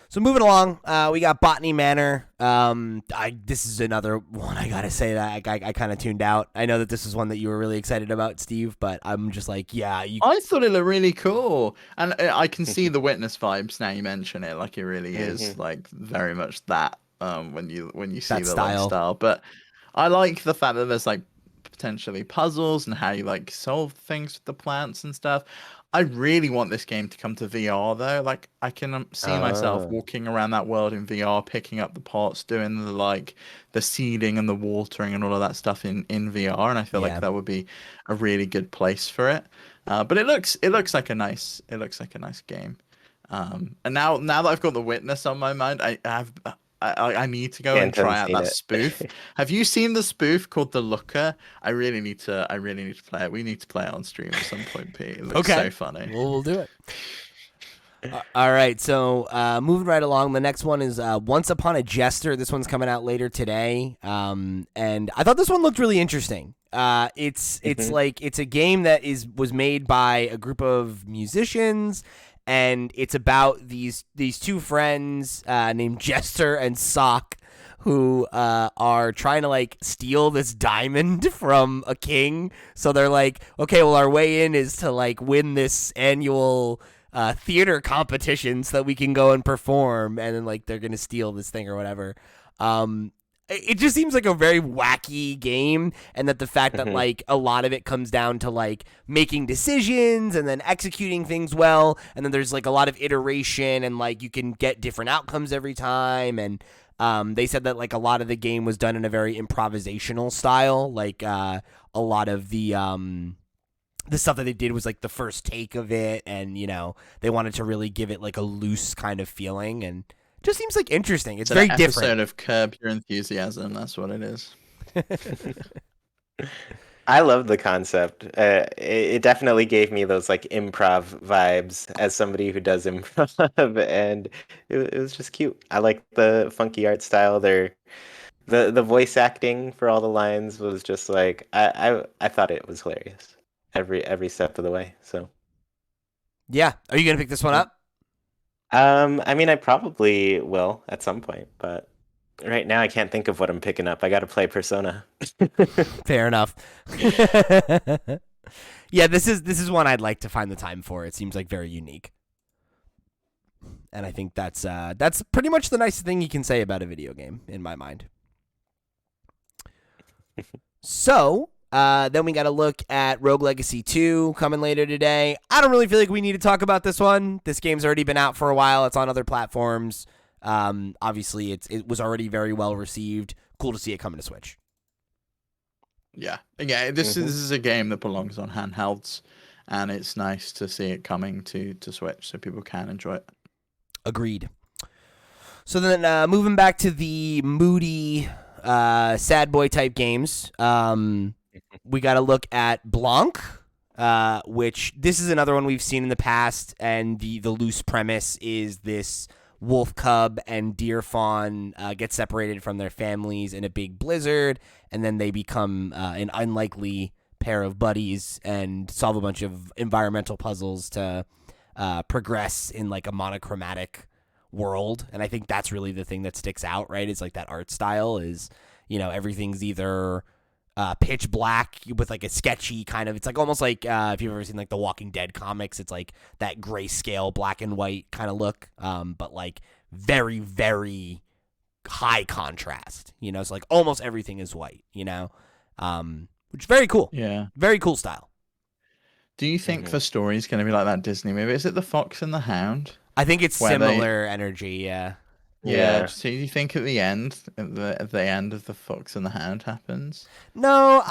So moving along, we got Botany Manor. This is another one I gotta say that I kind of tuned out. I know that this is one that you were really excited about, Steve, but I'm just like, yeah. I thought it looked really cool, and I can see the Witness vibes now you mention it. Like it really is like very much that when you see that the style. But I like the fact that there's like potentially puzzles and how you like solve things with the plants and stuff. I really want this game to come to VR though. Like I can see myself walking around that world in VR, picking up the pots, doing the seeding and the watering and all of that stuff in VR, and I feel like that would be a really good place for it. But it looks like a nice game. And now that I've got The Witness on my mind, I need to go and try out that spoof. Have you seen the spoof called The Looker? I really need to play it. We need to play it on stream at some point, Pete. It looks so funny. We'll do it. All right, so moving right along, the next one is Once Upon a Jester. This one's coming out later today, and I thought this one looked really interesting. It's a game that was made by a group of musicians. And it's about these two friends named Jester and Sock who are trying to like steal this diamond from a king. So they're like, okay, well, our way in is to like win this annual theater competition so that we can go and perform. And then like they're gonna steal this thing or whatever. It just seems like a very wacky game, and that the fact that like a lot of it comes down to like making decisions and then executing things well, and then there's like a lot of iteration and like you can get different outcomes every time. And they said that like a lot of the game was done in a very improvisational style, like a lot of the stuff that they did was like the first take of it, and you know they wanted to really give it like a loose kind of feeling, and just seems like interesting. It's very different. Episode of Curb Your Enthusiasm. That's what it is. I love the concept. It definitely gave me those like improv vibes as somebody who does improv, and it was just cute. I like the funky art style. The voice acting for all the lines was just like I thought it was hilarious every step of the way. So yeah, are you gonna pick this one up? I mean, I probably will at some point, but right now I can't think of what I'm picking up. I got to play Persona. Fair enough. Yeah, this is one I'd like to find the time for. It seems like very unique, and I think that's pretty much the nicest thing you can say about a video game in my mind. So. Then we got to look at Rogue Legacy 2 coming later today. I don't really feel like we need to talk about this one. This game's already been out for a while. It's on other platforms. Obviously, it was already very well received. Cool to see it coming to Switch. Yeah. This is a game that belongs on handhelds, and it's nice to see it coming to Switch so people can enjoy it. Agreed. So then moving back to the moody, sad boy type games. We got to look at Blanc, which this is another one we've seen in the past, and the loose premise is this wolf cub and deer fawn get separated from their families in a big blizzard, and then they become an unlikely pair of buddies and solve a bunch of environmental puzzles to progress in like a monochromatic world. And I think that's really the thing that sticks out, right? Is like that art style is, you know, everything's either pitch black with like a sketchy kind of, it's like almost like if you've ever seen like the Walking Dead comics, it's like that grayscale black and white kind of look, but like very, very high contrast, you know, so like almost everything is white, you know, which is very cool. Yeah. Very cool style. Do you think the story is going to be like that Disney movie? Is it The Fox and the Hound? I think it's similar energy, yeah. Yeah. So you think at the end of The Fox and the Hound happens? No,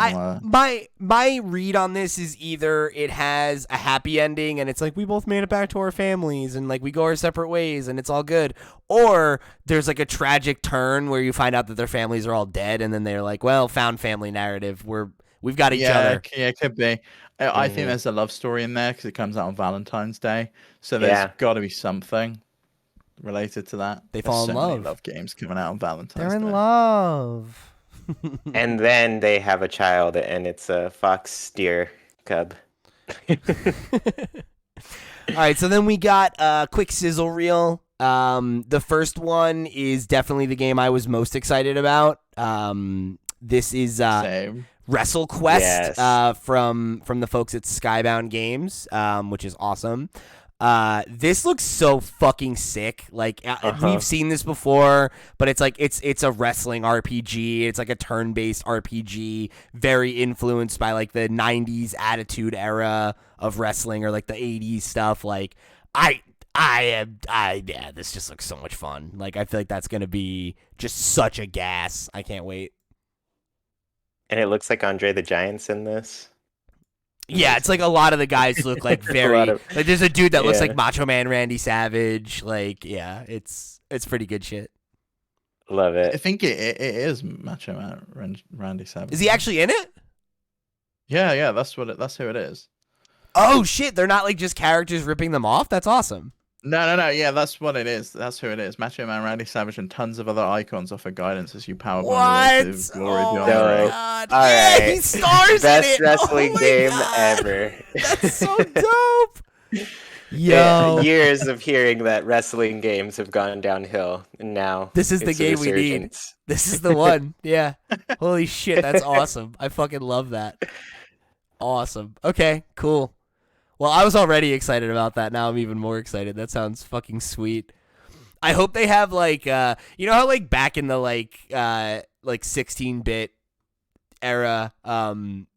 my read on this is either it has a happy ending and it's like we both made it back to our families and like we go our separate ways and it's all good, or there's like a tragic turn where you find out that their families are all dead and then they're like, well, found family narrative. We've got each other. Yeah, it could be. I think there's a love story in there because it comes out on Valentine's Day, so there's got to be something related to that. They fall in love. Many love games coming out on Valentine's Day. They're in love. And then they have a child, and it's a fox deer cub. All right, so then we got a quick sizzle reel. The first one is definitely the game I was most excited about. This is WrestleQuest from the folks at Skybound Games, which is awesome. This looks so fucking sick. Like we've seen this before, but it's like it's a wrestling RPG. It's like a turn-based RPG, very influenced by like the 90s Attitude Era of wrestling or like the 80s stuff. Like yeah, this just looks so much fun. Like I feel like that's gonna be just such a gas. I can't wait. And it looks like Andre the Giant's in this. Yeah, it's like a lot of the guys look like very like there's a dude that looks like Macho Man Randy Savage. Like, yeah, it's pretty good shit. Love it. I think it is Macho Man Randy Savage. Is he actually in it? Yeah, that's who it is. Oh shit, they're not like just characters ripping them off? That's awesome. No. Yeah, that's what it is. That's who it is. Macho Man Randy Savage and tons of other icons offer guidance as you power what? Glory oh beyond my the god! All yeah, right. he stars Best in it. wrestling game ever. That's so dope. Yo, years of hearing that wrestling games have gone downhill, and now this is the game we need. This is the one. Yeah. Holy shit, that's awesome. I fucking love that. Awesome. Okay, cool. Well, I was already excited about that. Now I'm even more excited. That sounds fucking sweet. I hope they have like you know how like back in the like 16-bit era,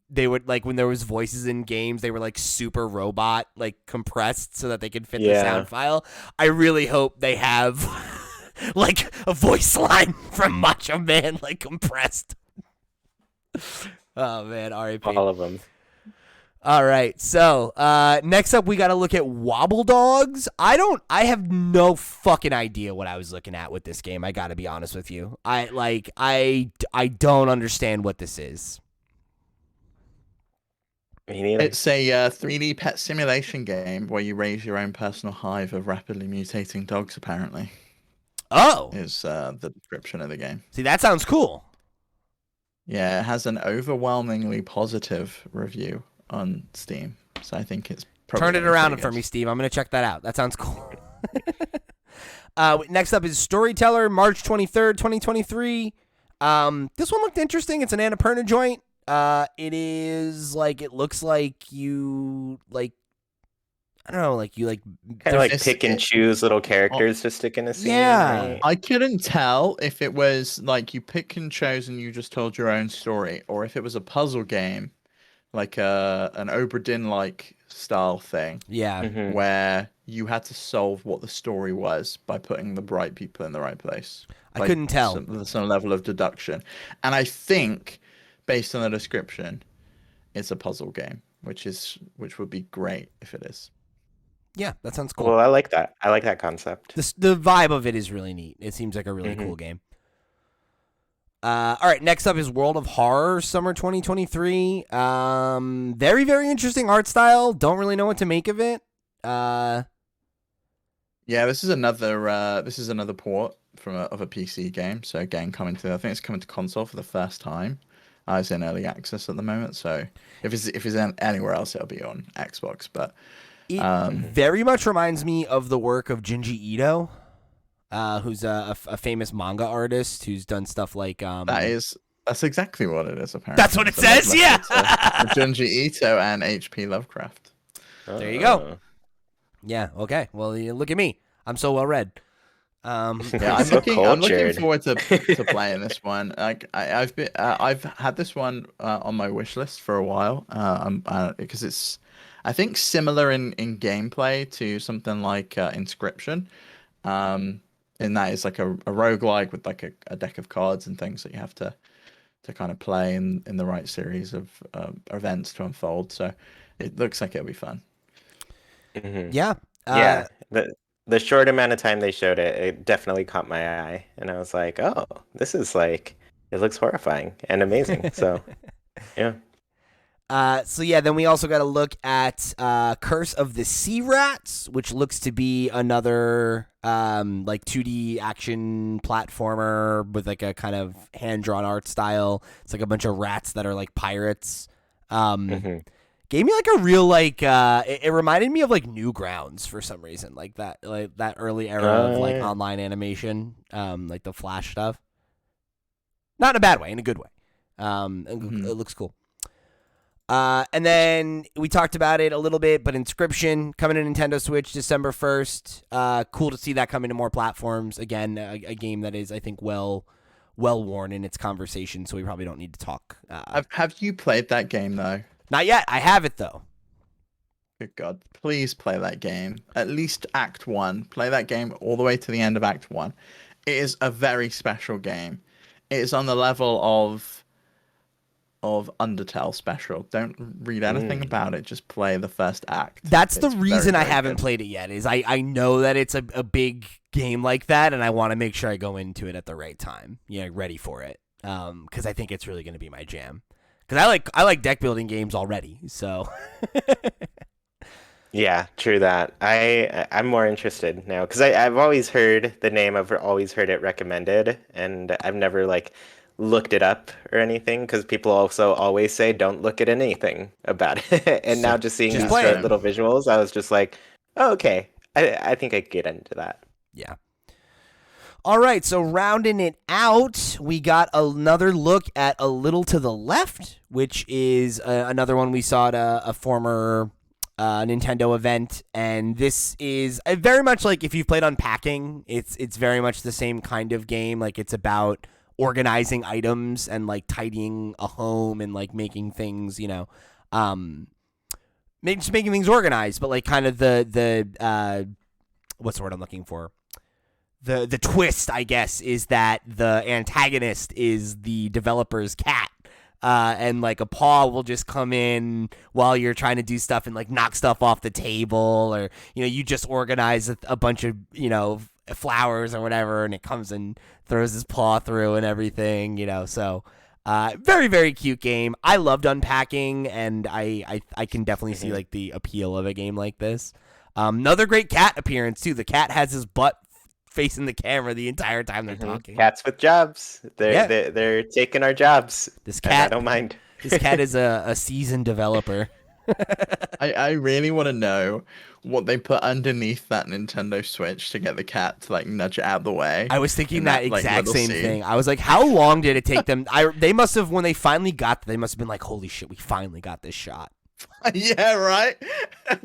they would like when there was voices in games, they were like super robot like compressed so that they could fit the sound file. I really hope they have like a voice line from Macho Man like compressed. Oh man, R.I.P. All of them. All right, so next up we got to look at Wobbledogs. I have no fucking idea what I was looking at with this game. I got to be honest with you. I don't understand what this is. Me neither. It's a 3D pet simulation game where you raise your own personal hive of rapidly mutating dogs. Apparently, is the description of the game. See, that sounds cool. Yeah, it has an overwhelmingly positive review on Steam, so I think it's probably turn it around for me, Steve. I'm gonna check that out. That sounds cool. Next up is Storyteller, March 23rd, 2023. This one looked interesting. It's an Annapurna joint. It is like it looks like you like I don't know, like you like kind of like pick and choose little characters to stick in a scene. Yeah, right? I couldn't tell if it was like you pick and chose and you just told your own story, or if it was a puzzle game. Like an Obra Dinn-like style thing. Yeah. Mm-hmm. Where you had to solve what the story was by putting the right people in the right place. I couldn't tell. Some level of deduction. And I think, based on the description, it's a puzzle game, which would be great if it is. Yeah, that sounds cool. Well, I like that. I like that concept. The vibe of it is really neat. It seems like a really cool game. All right, next up is World of Horror, Summer 2023. Very, very interesting art style. Don't really know what to make of it. Yeah, this is another port of a PC game. So again, I think it's coming to console for the first time. It's in early access at the moment. So if it's anywhere else, it'll be on Xbox. But it very much reminds me of the work of Junji Ito. Who's a famous manga artist who's done stuff like that's exactly what it is. Apparently, that's what it says. Yeah, Junji Ito and H.P. Lovecraft. There you go. Yeah. Okay. Well, look at me. I'm so well read. Yeah, I'm looking forward to playing this one. Like I've had this one on my wish list for a while. Because it's I think similar in gameplay to something like Inscryption. And that is like a roguelike with like a deck of cards and things that you have to kind of play in the right series of events to unfold. So it looks like it'll be fun. Mm-hmm. Yeah. Yeah. The short amount of time they showed it, it definitely caught my eye. And I was like, oh, this is like, it looks horrifying and amazing. So, yeah. Then we also got to look at Curse of the Sea Rats, which looks to be another like 2D action platformer with like a kind of hand-drawn art style. It's like a bunch of rats that are like pirates. Gave me like a real like it reminded me of like Newgrounds for some reason, like that early era of like online animation, like the Flash stuff. Not in a bad way, in a good way. It looks cool. And then we talked about it a little bit, but Inscryption coming to Nintendo Switch December 1st. Cool to see that coming to more platforms. Again, a game that is, I think, well worn in its conversation, so we probably don't need to talk. Have you played that game, though? Not yet. I have it, though. Good God. Please play that game. At least Act 1. Play that game all the way to the end of Act 1. It is a very special game. It is on the level of Undertale special. Don't read anything about it. Just play the first act. That's the reason very, I haven't played it yet, is I know that it's a big game like that, and I want to make sure I go into it at the right time. Ready for it. Because I think it's really going to be my jam. Because I like deck building games already, so... Yeah, true that. I'm more interested now because I've always heard the name. I've always heard it recommended, and I've never looked it up or anything because people also always say don't look at anything about it. And now just seeing these short little visuals, I was just like, oh, okay, I think I could get into that. Yeah. All right, so rounding it out, we got another look at A Little to the Left, which is another one we saw at a former Nintendo event, and this is very much like if you've played Unpacking, it's very much the same kind of game. Like, it's about organizing items and tidying a home and making things, just making things organized, but kind of the what's the word I'm looking for? The twist, I guess, is that the antagonist is the developer's cat. And a paw will just come in while you're trying to do stuff and knock stuff off the table, or you just organize a bunch of flowers or whatever, and it comes and throws his paw through and everything. So very, very cute game. I loved Unpacking, and I can definitely see the appeal of a game like this. Another great cat appearance too. The cat has his butt facing the camera the entire time they're talking. Cats with jobs. They're taking our jobs. This cat, I don't mind. This cat is a seasoned developer. I really want to know what they put underneath that Nintendo Switch to get the cat to nudge it out the way. I was thinking that exact same thing. I was like, how long did it take them? They must have, when they finally got, they must have been like, holy shit, we finally got this shot. Yeah, right. I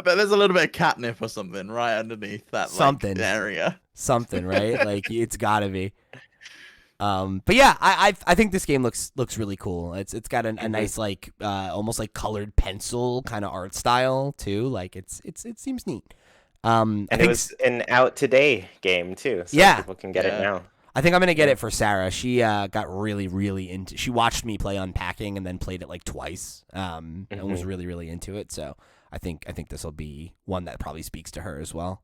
bet there's a little bit of catnip or something right underneath that area. Something, right? It's gotta be. But yeah, I think this game looks really cool. It's got a nice almost colored pencil kind of art style too. It seems neat. And it was an out today game too, so people can get it now. I think I'm gonna get it for Sarah. She got really, really into. She watched me play Unpacking and then played it twice. And was really, really into it. So I think this will be one that probably speaks to her as well.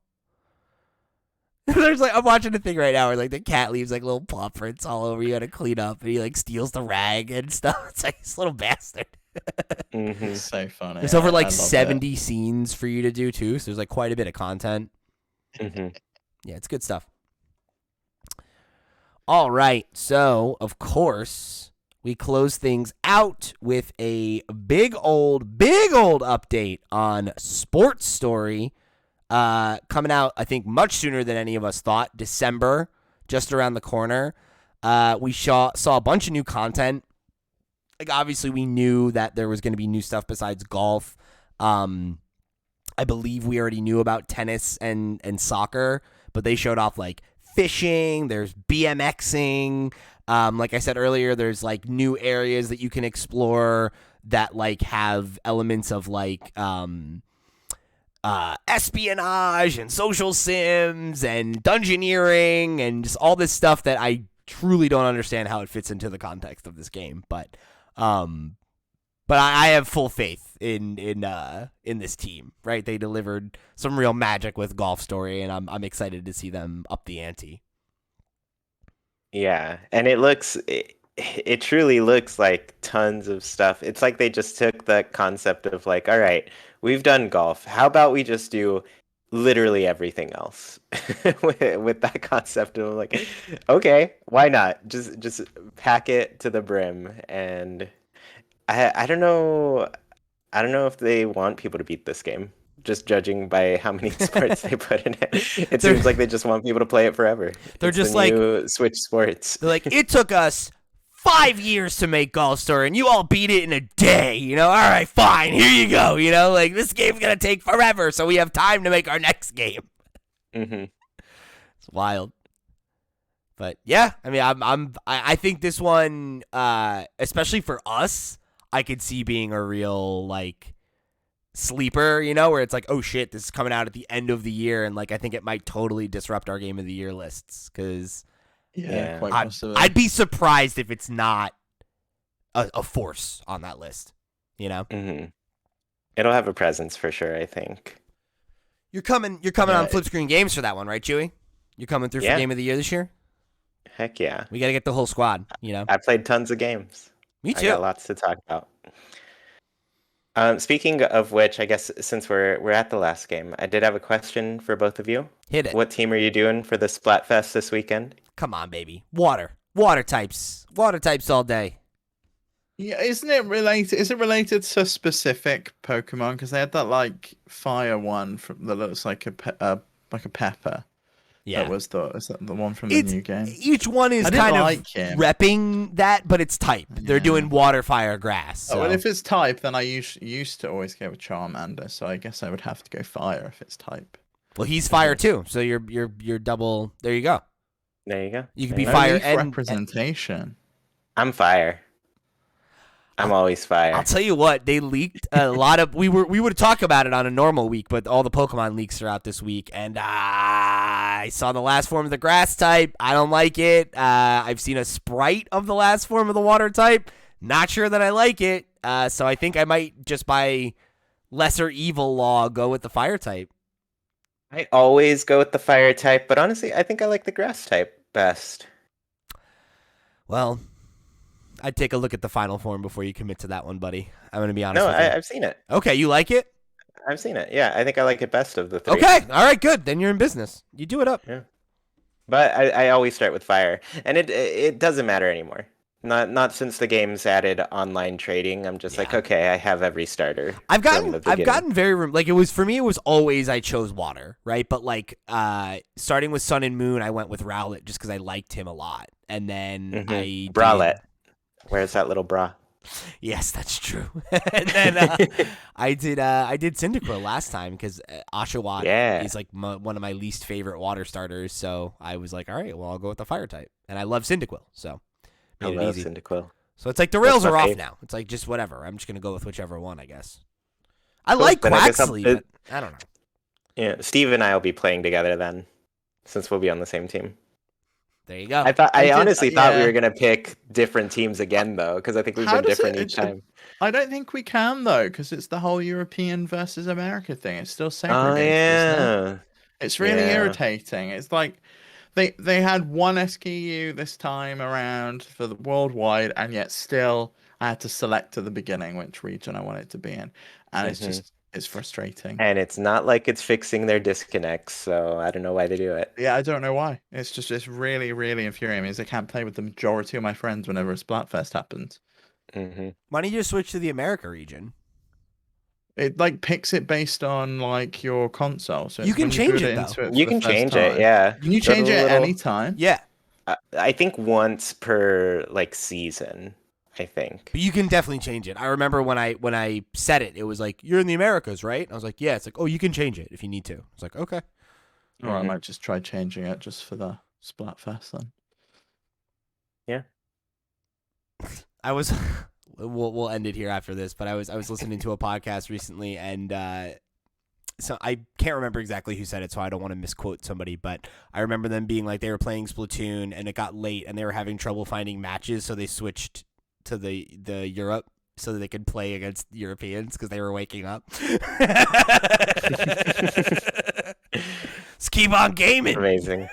There's I'm watching a thing right now where the cat leaves little paw prints all over. You gotta clean up, and he steals the rag and stuff. It's this little bastard. It's so funny. There's over 70 scenes for you to do too, so there's quite a bit of content. Yeah, it's good stuff. All right, so of course we close things out with a big old update on Sports Story. Coming out, I think, much sooner than any of us thought. December, just around the corner. We saw a bunch of new content. Obviously, we knew that there was going to be new stuff besides golf. I believe we already knew about tennis and soccer, but they showed off fishing. There's BMXing. Like I said earlier, there's new areas that you can explore that have elements of espionage and social sims and dungeoneering and just all this stuff that I truly don't understand how it fits into the context of this game. But I have full faith in this team, right? They delivered some real magic with Golf Story, and I'm excited to see them up the ante. Yeah, and it truly looks like tons of stuff. It's they just took the concept of all right, we've done golf. How about we just do literally everything else with that concept of okay, why not? Just pack it to the brim. And I don't know if they want people to beat this game. Just judging by how many sports they put in it, it seems like they just want people to play it forever. They're it's just the new Switch Sports. They're it took us 5 years to make Golf Story, and you all beat it in a day. You know, all right, fine, here you go. You know, like this game's gonna take forever, so we have time to make our next game. Mm-hmm. It's wild. But yeah, I mean, I think this one, especially for us, I could see being a real like sleeper, you know, where it's like, oh shit, this is coming out at the end of the year, and like I think it might totally disrupt our game of the year lists because quite possibly. I'd be surprised if it's not a force on that list, you know. Mm-hmm. It'll have a presence for sure, I think. You're coming on Flip Screen Games for that one, right, Chuy? You're coming through for game of the year this year? Heck yeah. We got to get the whole squad, you know. I played tons of games. Me too. I got lots to talk about. Speaking of which, I guess since we're at the last game, I did have a question for both of you. Hit it. What team are you doing for the Splatfest this weekend? Come on, baby. Water types all day. Yeah, isn't it related? Is it related to specific Pokemon? Because they had that like fire one that looks like a pepper. Yeah, is that the one from the new game? Each one is kind of repping that, but it's type. Yeah. They're doing water, fire, grass. So. Oh, well, if it's type, then I used to always go with Charmander, so I guess I would have to go fire if it's type. Well, he's fire too, so you're double. There you go. There you go. You could be fire and representation. I'm fire. I'm always fire. I'll tell you what, they leaked a lot of. We would talk about it on a normal week, but all the Pokemon leaks are out this week, and I saw the last form of the grass type. I don't like it. I've seen a sprite of the last form of the water type. Not sure that I like it. So I think I might just by lesser evil law go with the fire type. I always go with the fire type, but honestly, I think I like the grass type best. Well, I'd take a look at the final form before you commit to that one, buddy. I'm going to be honest with you. No, I've seen it. Okay, you like it? I've seen it. Yeah, I think I like it best of the three. Okay, all right, good. Then you're in business. You do it up. Yeah. But I always start with fire, and it doesn't matter anymore. Not since the game's added online trading. I'm just like, okay, I have every starter. I've gotten very like it was for me. It was always I chose water, right? But like starting with Sun and Moon, I went with Rowlet just because I liked him a lot, and then Browlet. Where's that little bra? Yes, that's true. And then I did Cyndaquil last time because Oshawott is like one of my least favorite water starters. So I was like, all right, well, I'll go with the fire type, and I love Cyndaquil. So I love Cyndaquil. So it's like the rails are off now. It's like just whatever. I'm just gonna go with whichever one, I guess. I like Quaxley, but I don't know. Yeah, Steve and I will be playing together then, since we'll be on the same team. There you go. I honestly thought we were gonna pick different teams again, though, because I think we've been different each time. I don't think we can though, because it's the whole European versus America thing. It's still segregated. Oh yeah, isn't it? It's really irritating. It's like they had one SKU this time around for the worldwide, and yet still I had to select at the beginning which region I wanted to be in, and it's frustrating. And it's not like it's fixing their disconnects, so I don't know why they do it. Yeah, I don't know why. It's really, really infuriating because I can't play with the majority of my friends whenever a Splatfest happens. Mm-hmm. Why don't you just switch to the America region? It like picks it based on like your console. So you can change it though. You can change it, yeah. Can you change it at any time? Yeah. I think once per like season. I think. But you can definitely change it. I remember when I said it, it was like, you're in the Americas, right? I was like, yeah. It's like, oh, you can change it if you need to. It's like, okay. Or I might just try changing it just for the Splatfest then. Yeah. I was we'll end it here after this, but I was listening to a podcast recently, and so I can't remember exactly who said it, so I don't want to misquote somebody, but I remember them being like they were playing Splatoon and it got late and they were having trouble finding matches, so they switched to the Europe so that they could play against Europeans because they were waking up. Let's keep on gaming. Amazing.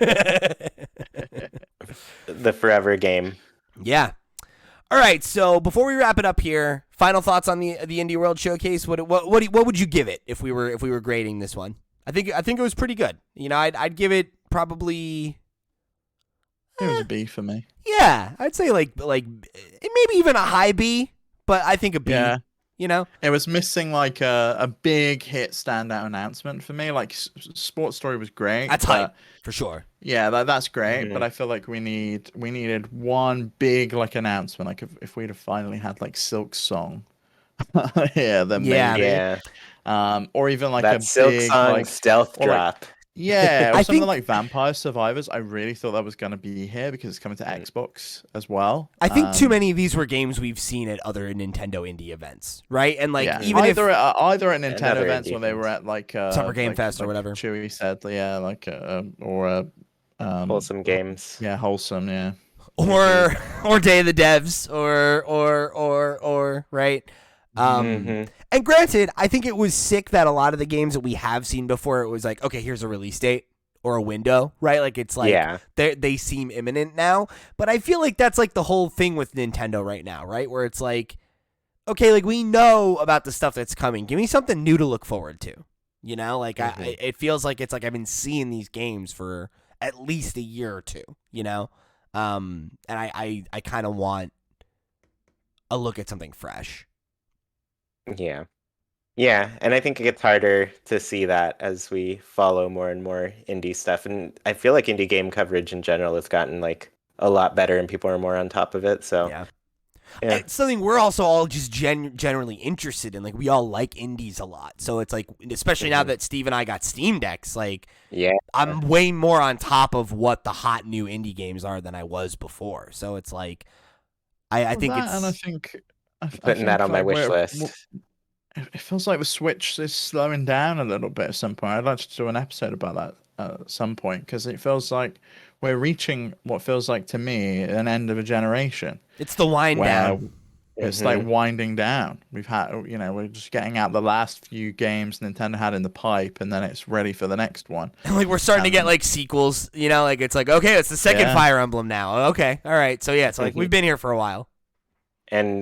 The forever game. Yeah. All right. So before we wrap it up here, final thoughts on the Indie World Showcase. What would you give it if we were grading this one? I think it was pretty good. You know, I'd give it probably. It was a B for me. Yeah, I'd say like maybe even a high B, but I think a B. Yeah, you know? It was missing like a big hit standout announcement for me. Like Sports Story was great. That's hype for sure. Yeah, that's great. Mhm. But I feel like we needed one big like announcement. Like if we'd have finally had like Silk Song, yeah, then maybe. Yeah. Or even like That a Silk big Song like stealth or, like, drop. yeah, or I something think- like Vampire Survivors. I really thought that was gonna be here because it's coming to Xbox as well. I think too many of these were games we've seen at other Nintendo indie events, right? And like yeah. even either if either at Nintendo Another events indie or they were events. at like Summer Game like, Fest or like whatever. Chuy said, yeah, like or Wholesome games. yeah, wholesome, yeah. or Day of the Devs or right. Mhm. And granted, I think it was sick that a lot of the games that we have seen before, it was like, okay, here's a release date or a window, right? Like it's like Yeah. they seem imminent now. But I feel like that's like the whole thing with Nintendo right now, right? Where it's like, okay, like we know about the stuff that's coming. Give me something new to look forward to. You know, like it feels like it's like I've been seeing these games for at least a year or two. You know, and I kind of want a look at something fresh. Yeah. Yeah, and I think it gets harder to see that as we follow more and more indie stuff. And I feel like indie game coverage in general has gotten like a lot better and people are more on top of it. So Yeah. Yeah. It's something we're also all just generally interested in. Like we all like indies a lot. So it's like, especially now that Steve and I got Steam Decks, like Yeah. I'm way more on top of what the hot new indie games are than I was before. So it's like, I think That, it's. and I think Putting that on my wish list. It feels like the Switch is slowing down a little bit at some point. I'd like to do an episode about that at some point because it feels like we're reaching what feels like to me an end of a generation. It's the wind where down. It's like winding down. We've had, we're just getting out the last few games Nintendo had in the pipe, and then it's ready for the next one. And like we're starting to get like sequels, like it's like, okay, it's the second Yeah. Fire Emblem now. Okay, all right. So yeah, it's like we've been here for a while. And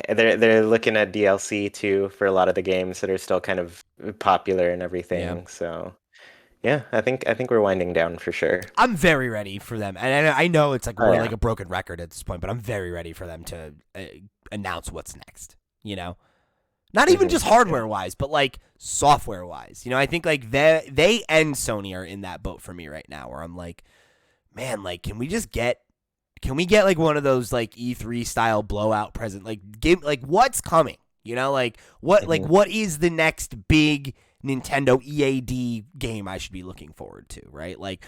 they're looking at DLC too for a lot of the games that are still kind of popular and everything. Yeah. So yeah, I think we're winding down for sure. I'm very ready for them, and I know it's like Oh, we're yeah. like a broken record at this point, but I'm very ready for them to announce what's next. Not even just hardware wise, but like software wise. I think like they and Sony are in that boat for me right now, where I'm like, man, like can we get like one of those like E3 style blowout present, like give like what's coming? Like what is the next big Nintendo EAD game I should be looking forward to, right? Like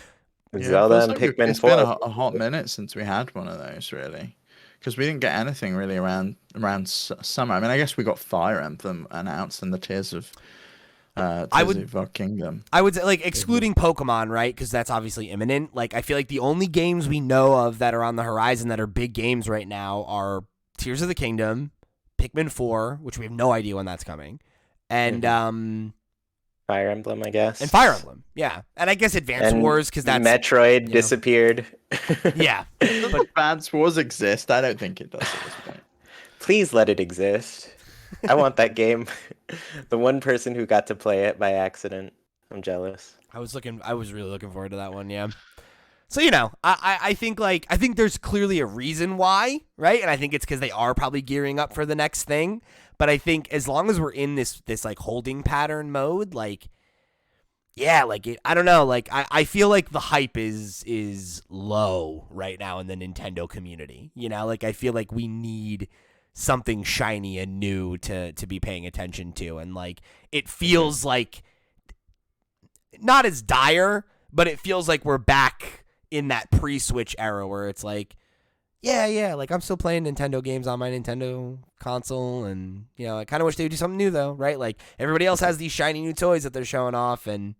Zelda and like Pikmin it's 4. been a hot minute since we had one of those, really, because we didn't get anything really around summer. I mean, I guess we got Fire Emblem announced and the Tears of our Kingdom. I would say, like, excluding Pokemon, right? Because that's obviously imminent. Like, I feel like the only games we know of that are on the horizon that are big games right now are Tears of the Kingdom, Pikmin 4, which we have no idea when that's coming, and Fire Emblem, I guess. and Fire Emblem, yeah, and I guess Advance And Wars because that's Metroid disappeared. yeah. Does Advance Wars exist? I don't think it does at this point. Please let it exist. I want that game. The one person who got to play it by accident. I'm jealous. I was really looking forward to that one, yeah. So, I think there's clearly a reason why, right? And I think it's because they are probably gearing up for the next thing. But I think as long as we're in this like holding pattern mode, like, yeah, like I don't know, like I feel like the hype is low right now in the Nintendo community. Like I feel like we need something shiny and new to be paying attention to, and like it feels like not as dire, but it feels like we're back in that pre-Switch era where it's like, yeah, like I'm still playing Nintendo games on my Nintendo console, and I kind of wish they would do something new though, right? Like everybody else has these shiny new toys that they're showing off, and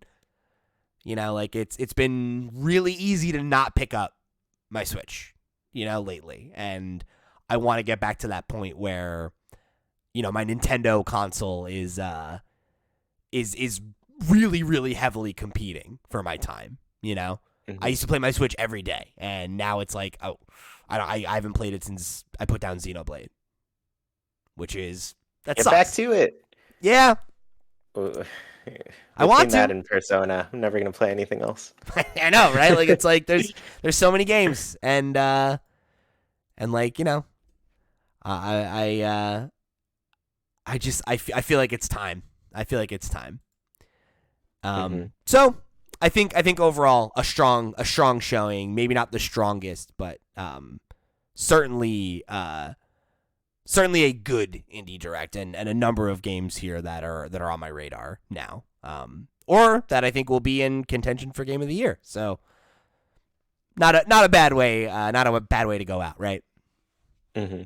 like it's been really easy to not pick up my Switch, lately, and I want to get back to that point where my Nintendo console is really, really heavily competing for my time. I used to play my Switch every day, and now it's like, oh, I haven't played it since I put down Xenoblade, which is Get sucks. back to it. Yeah, I want that to. in Persona. I'm never gonna play anything else. I know, right? Like it's like there's so many games, and like I I feel like it's time. So I think overall a strong showing. Maybe not the strongest, but certainly a good indie direct, and a number of games here that are on my radar now, or that I think will be in contention for Game of the Year. So not a bad way to go out, right? Mm-hmm.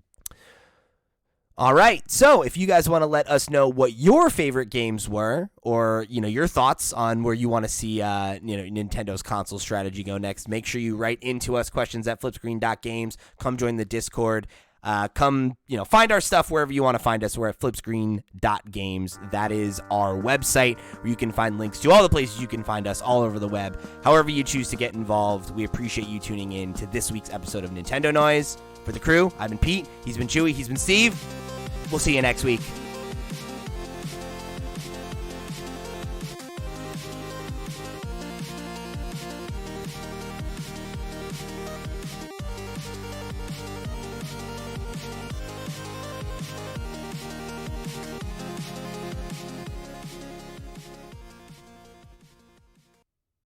All right, so if you guys want to let us know what your favorite games were, or your thoughts on where you want to see Nintendo's console strategy go next, make sure you write into us, questions@flipscreen.games. Come join the Discord. Come find our stuff wherever you want to find us. We're at flipscreen.games. That is our website where you can find links to all the places you can find us all over the web. However you choose to get involved, we appreciate you tuning in to this week's episode of Nintendo Noise. For the crew, I've been Pete, he's been Chewy, he's been Steve. We'll see you next week.